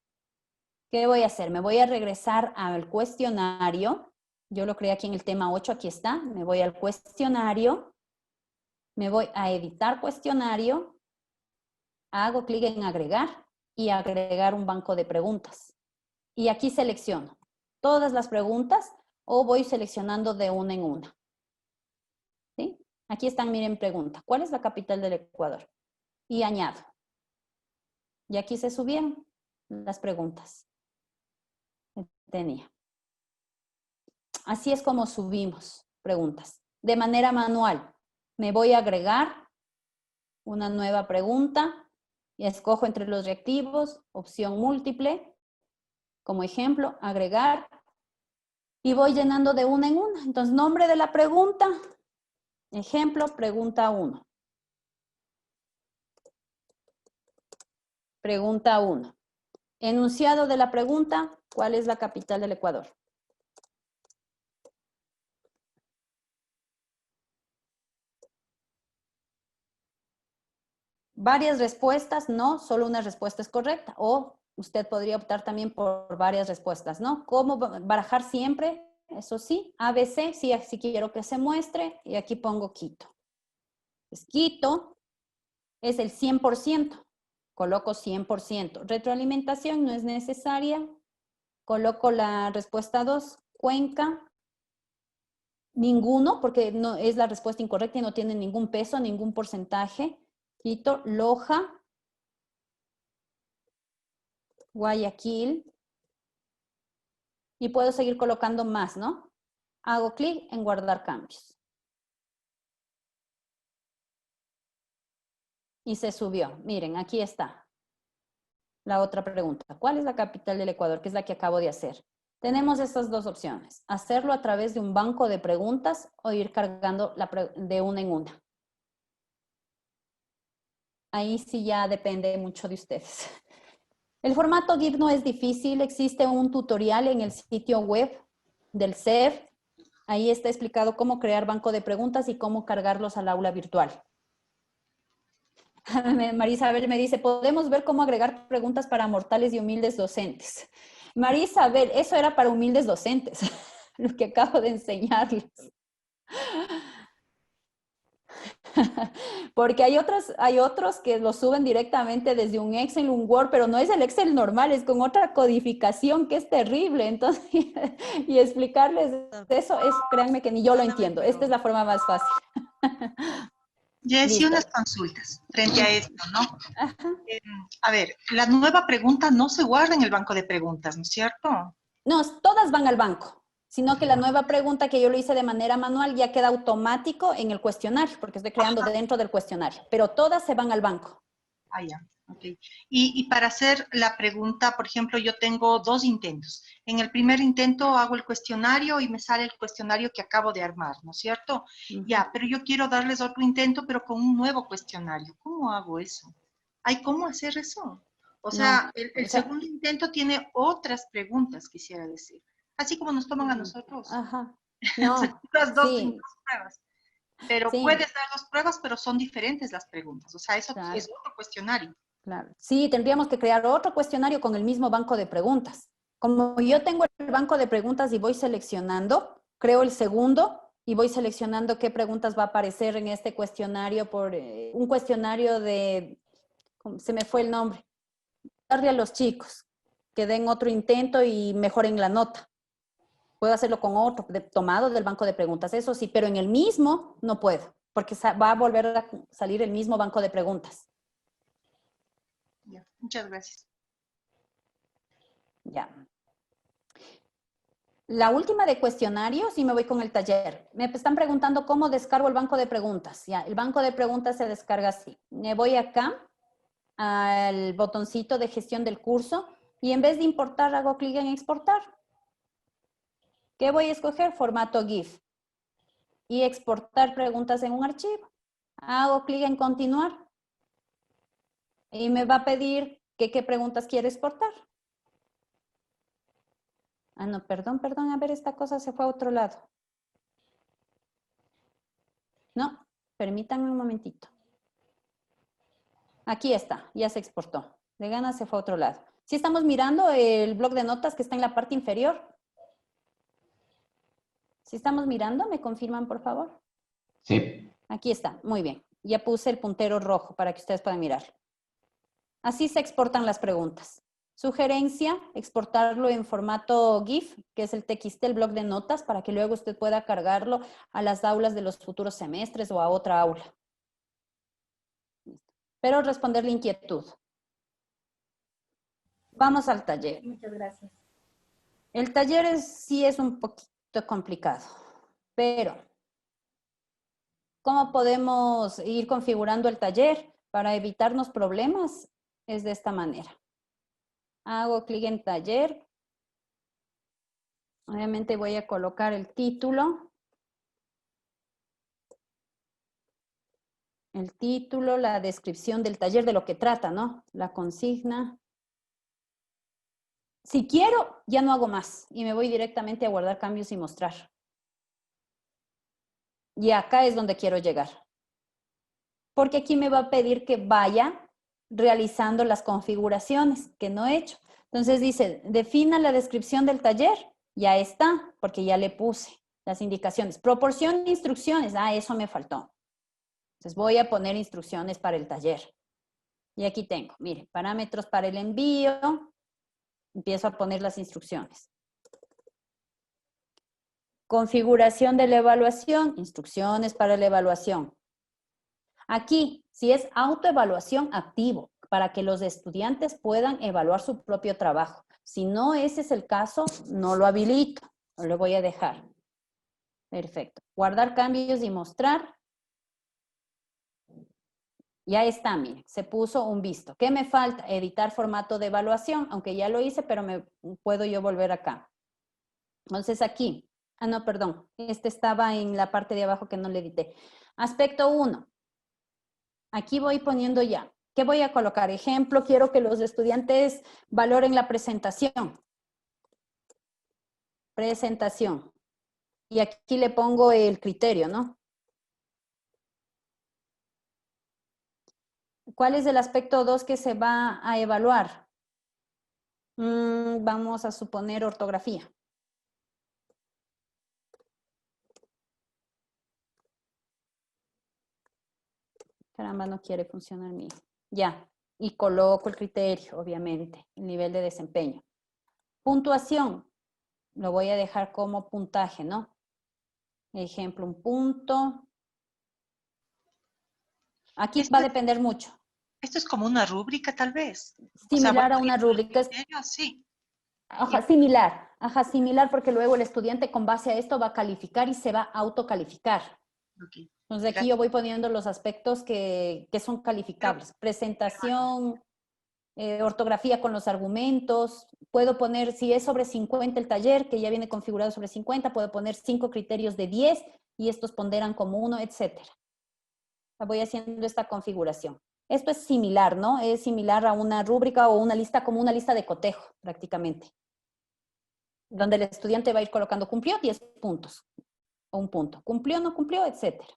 ¿Qué voy a hacer? Me voy a regresar al cuestionario. Yo lo creé aquí en el tema 8, aquí está. Me voy al cuestionario. Me voy a editar cuestionario. Hago clic en agregar y agregar un banco de preguntas. Y aquí selecciono todas las preguntas o voy seleccionando de una en una. ¿Sí? Aquí están, miren, pregunta. ¿Cuál es la capital del Ecuador? Y añado. Y aquí se subieron las preguntas. Tenía. Así es como subimos preguntas. De manera manual, me voy a agregar una nueva pregunta y escojo entre los reactivos, opción múltiple, como ejemplo, agregar, y voy llenando de una en una. Entonces, nombre de la pregunta, ejemplo, pregunta 1. Pregunta 1. Enunciado de la pregunta, ¿cuál es la capital del Ecuador? Varias respuestas, no, solo una respuesta es correcta. O usted podría optar también por varias respuestas, ¿no? ¿Cómo barajar siempre? Eso sí, ABC, sí, así quiero que se muestre. Y aquí pongo Quito. Pues Quito es el 100%. Coloco 100%. Retroalimentación no es necesaria. Coloco la respuesta 2, Cuenca. Ninguno, porque no es la respuesta incorrecta y no tiene ningún peso, ningún porcentaje. Quito, Loja, Guayaquil, y puedo seguir colocando más, ¿no? Hago clic en guardar cambios. Y se subió. Miren, aquí está la otra pregunta. ¿Cuál es la capital del Ecuador? Que es la que acabo de hacer. Tenemos estas dos opciones. Hacerlo a través de un banco de preguntas o ir cargando de una en una. Ahí sí ya depende mucho de ustedes. El formato GIF no es difícil. Existe un tutorial en el sitio web del CEF. Ahí está explicado cómo crear banco de preguntas y cómo cargarlos al aula virtual. Marisabel me dice, ¿podemos ver cómo agregar preguntas para mortales y humildes docentes? Marisabel, eso era para humildes docentes, lo que acabo de enseñarles. Porque hay otros que lo suben directamente desde un Excel, un Word, pero no es el Excel normal, es con otra codificación que es terrible. Entonces, y explicarles eso, créanme que ni yo lo entiendo. Esta es la forma más fácil.
Jessy, unas consultas frente a esto, ¿no? A ver, la nueva pregunta no se guarda en el banco de preguntas, ¿no es cierto?
No, todas van al banco, sino que la nueva pregunta que yo lo hice de manera manual ya queda automático en el cuestionario, porque estoy creando dentro del cuestionario, pero todas se van al banco.
Ah, ya, ok. Y para hacer la pregunta, por ejemplo, yo tengo 2 intentos. En el primer intento hago el cuestionario y me sale el cuestionario que acabo de armar, ¿no es cierto? Ya, pero yo quiero darles otro intento, pero con un nuevo cuestionario. ¿Cómo hago eso? ¿Hay cómo hacer eso? O sea, el segundo intento tiene otras preguntas, quisiera decir. Así como nos toman a nosotros.
Ajá. No,
Las dos
sí.
pruebas. Pero
Sí.
puedes dar las pruebas, pero son diferentes las preguntas. O sea, eso
Claro.
es otro cuestionario.
Claro. Sí, tendríamos que crear otro cuestionario con el mismo banco de preguntas. Como yo tengo el banco de preguntas y voy seleccionando, creo el segundo y voy seleccionando qué preguntas va a aparecer en este cuestionario por un cuestionario de, se me fue el nombre, darle a los chicos que den otro intento y mejoren la nota. Puedo hacerlo con otro, tomado del banco de preguntas, eso sí, pero en el mismo no puedo, porque va a volver a salir el mismo banco de preguntas.
Ya, muchas gracias.
Ya. La última de cuestionarios y me voy con el taller. Me están preguntando cómo descargo el banco de preguntas. Ya, el banco de preguntas se descarga así. Me voy acá al botoncito de gestión del curso y en vez de importar hago clic en exportar. ¿Qué voy a escoger? Formato GIF. Y exportar preguntas en un archivo. Hago clic en continuar. Y me va a pedir que qué preguntas quiere exportar. Ah, no, perdón, a ver, esta cosa se fue a otro lado. No, permítanme un momentito. Aquí está, ya se exportó. De ganas se fue a otro lado. ¿Sí estamos mirando el bloc de notas que está en la parte inferior? ¿Sí estamos mirando? ¿Me confirman, por favor?
Sí.
Aquí está, muy bien. Ya puse el puntero rojo para que ustedes puedan mirar. Así se exportan las preguntas. Sugerencia, exportarlo en formato GIF, que es el TXT, el bloc de notas, para que luego usted pueda cargarlo a las aulas de los futuros semestres o a otra aula. Pero responder la inquietud. Vamos al taller.
Muchas gracias.
El taller sí es un poquito complicado, pero ¿cómo podemos ir configurando el taller para evitarnos problemas? Es de esta manera. Hago clic en taller. Obviamente voy a colocar el título. El título, la descripción del taller, de lo que trata, ¿no? La consigna. Si quiero, ya no hago más y me voy directamente a guardar cambios y mostrar. Y acá es donde quiero llegar. Porque aquí me va a pedir que vaya realizando las configuraciones que no he hecho. Entonces dice, defina la descripción del taller. Ya está, porque ya le puse las indicaciones. Proporciona instrucciones. Ah, eso me faltó. Entonces voy a poner instrucciones para el taller. Y aquí tengo, mire, parámetros para el envío. Empiezo a poner las instrucciones. Configuración de la evaluación, instrucciones para la evaluación. Aquí, si es autoevaluación, activo, para que los estudiantes puedan evaluar su propio trabajo. Si no ese es el caso, no lo habilito, lo voy a dejar. Perfecto. Guardar cambios y mostrar. Ya está, miren, se puso un visto. ¿Qué me falta? Editar formato de evaluación, aunque ya lo hice, pero me puedo yo volver acá. Entonces aquí, no, perdón, este estaba en la parte de abajo que no le edité. Aspecto 1. Aquí voy poniendo ya. ¿Qué voy a colocar? Ejemplo, quiero que los estudiantes valoren la presentación. Presentación. Y aquí le pongo el criterio, ¿no? ¿Cuál es el aspecto 2 que se va a evaluar? Vamos a suponer ortografía. Caramba, no quiere funcionar mío. Ya. Y coloco el criterio, obviamente, el nivel de desempeño. Puntuación. Lo voy a dejar como puntaje, ¿no? Ejemplo, un punto. Aquí va a depender mucho.
Esto es como una rúbrica, tal vez.
Similar a una rúbrica.
Sí.
Ajá, similar. Ajá, similar porque luego el estudiante con base a esto va a calificar y se va a autocalificar.
Okay.
Entonces aquí yo voy poniendo los aspectos que son calificables. Presentación, ortografía con los argumentos. Puedo poner, si es sobre 50 el taller, que ya viene configurado sobre 50, puedo poner 5 criterios de 10 y estos ponderan como 1, etc. Voy haciendo esta configuración. Esto es similar, ¿no? Es similar a una rúbrica o una lista, como una lista de cotejo, prácticamente. Donde el estudiante va a ir colocando, cumplió 10 puntos, o un punto. Cumplió, no cumplió, etcétera.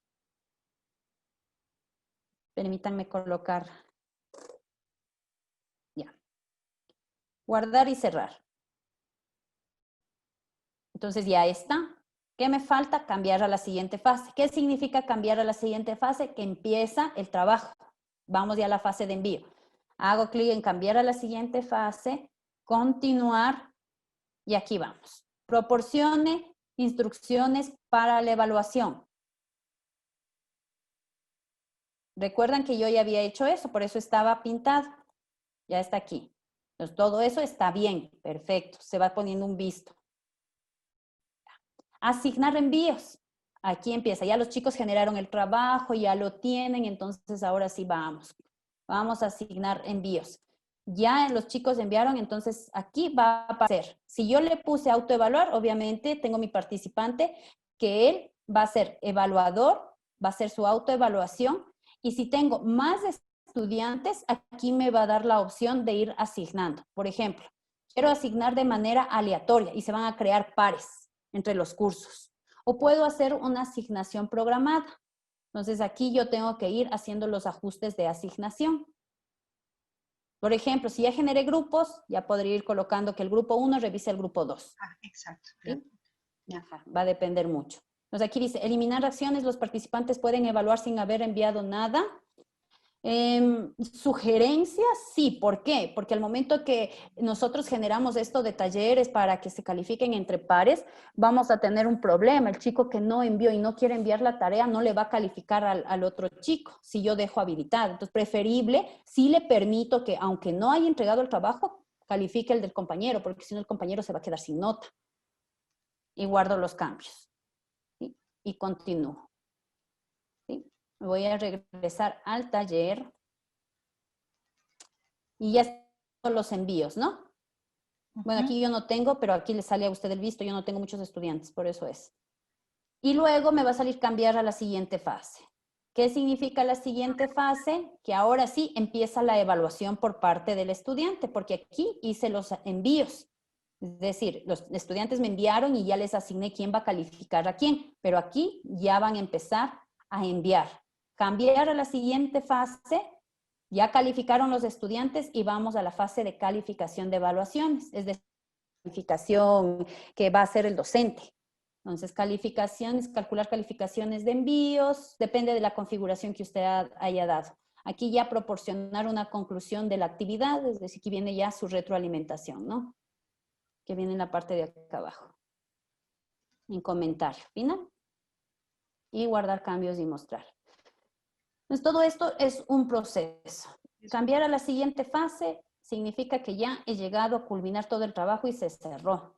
Permítanme colocar. Ya. Guardar y cerrar. Entonces ya está. ¿Qué me falta? Cambiar a la siguiente fase. ¿Qué significa cambiar a la siguiente fase? Que empieza el trabajo. Vamos ya a la fase de envío. Hago clic en cambiar a la siguiente fase, continuar, y aquí vamos. Proporcione instrucciones para la evaluación. Recuerdan que yo ya había hecho eso, por eso estaba pintado. Ya está aquí. Entonces, todo eso está bien, perfecto. Se va poniendo un visto. Asignar envíos. Aquí empieza. Ya los chicos generaron el trabajo, ya lo tienen, entonces ahora sí vamos. Vamos a asignar envíos. Ya los chicos enviaron, entonces aquí va a aparecer. Si yo le puse autoevaluar, obviamente tengo mi participante que él va a ser evaluador, va a ser su autoevaluación. Y si tengo más estudiantes, aquí me va a dar la opción de ir asignando. Por ejemplo, quiero asignar de manera aleatoria y se van a crear pares entre los cursos. O puedo hacer una asignación programada. Entonces aquí yo tengo que ir haciendo los ajustes de asignación. Por ejemplo, si ya generé grupos, ya podría ir colocando que el grupo 1 revise el grupo 2.
Ah, exacto.
¿Sí? Ajá, va a depender mucho. Entonces aquí dice, eliminar acciones, los participantes pueden evaluar sin haber enviado nada. Sugerencias, sí. ¿Por qué? Porque al momento que nosotros generamos esto de talleres para que se califiquen entre pares, vamos a tener un problema. El chico que no envió y no quiere enviar la tarea no le va a calificar al otro chico si yo dejo habilitado. Entonces, preferible, sí le permito que, aunque no haya entregado el trabajo, califique el del compañero, porque si no el compañero se va a quedar sin nota. Y guardo los cambios. ¿Sí? Y continúo. ¿Sí? Voy a regresar al taller. Y ya están los envíos, ¿no? Bueno, aquí yo no tengo, pero aquí le sale a usted el visto. Yo no tengo muchos estudiantes, por eso es. Y luego me va a salir cambiar a la siguiente fase. ¿Qué significa la siguiente fase? Que ahora sí empieza la evaluación por parte del estudiante, porque aquí hice los envíos. Es decir, los estudiantes me enviaron y ya les asigné quién va a calificar a quién, pero aquí ya van a empezar a enviar. Cambiar a la siguiente fase, ya calificaron los estudiantes y vamos a la fase de calificación de evaluaciones, es decir, calificación que va a hacer el docente. Entonces, calificaciones, calcular calificaciones de envíos, depende de la configuración que usted haya dado. Aquí ya proporcionar una conclusión de la actividad, es decir, aquí viene ya su retroalimentación, ¿no? Que viene en la parte de acá abajo. En comentario final. Y guardar cambios y mostrar. Entonces, todo esto es un proceso. Cambiar a la siguiente fase significa que ya he llegado a culminar todo el trabajo y se cerró.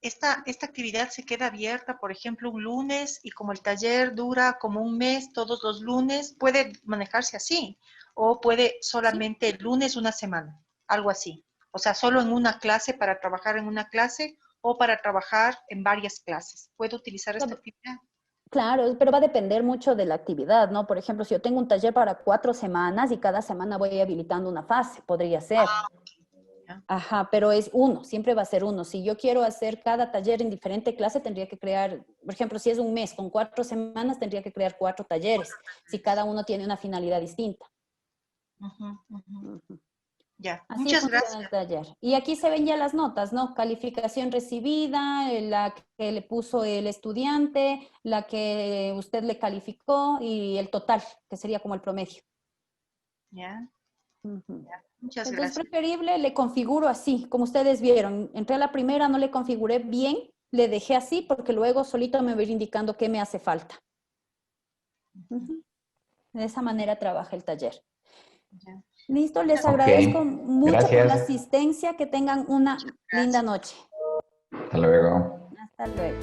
Esta actividad se queda abierta, por ejemplo, un lunes, y como el taller dura como un mes, todos los lunes, puede manejarse así, o puede solamente el lunes una semana, algo así. O sea, solo en una clase, para trabajar en una clase, o para trabajar en varias clases. ¿Puedo utilizar esta actividad?
Claro, pero va a depender mucho de la actividad, ¿no? Por ejemplo, si yo tengo un taller para 4 semanas y cada semana voy habilitando una fase, podría ser. Ajá, pero es uno, siempre va a ser uno. Si yo quiero hacer cada taller en diferente clase, tendría que crear, por ejemplo, si es un mes con 4 semanas, tendría que crear 4 talleres, si cada uno tiene una finalidad distinta.
Ya,
así
muchas
funciona
gracias.
el taller. Y aquí se ven ya las notas, ¿no? Calificación recibida, la que le puso el estudiante, la que usted le calificó y el total, que sería como el promedio.
Ya.
Ya.
Muchas
Entonces,
gracias.
preferible le configuro así, como ustedes vieron. Entré a la primera, no le configuré bien, le dejé así porque luego solito me va a ir indicando qué me hace falta. De esa manera trabaja el taller.
Ya.
Listo, les agradezco mucho por la
Gracias.
asistencia. Que tengan una linda noche.
Hasta luego.
Hasta luego.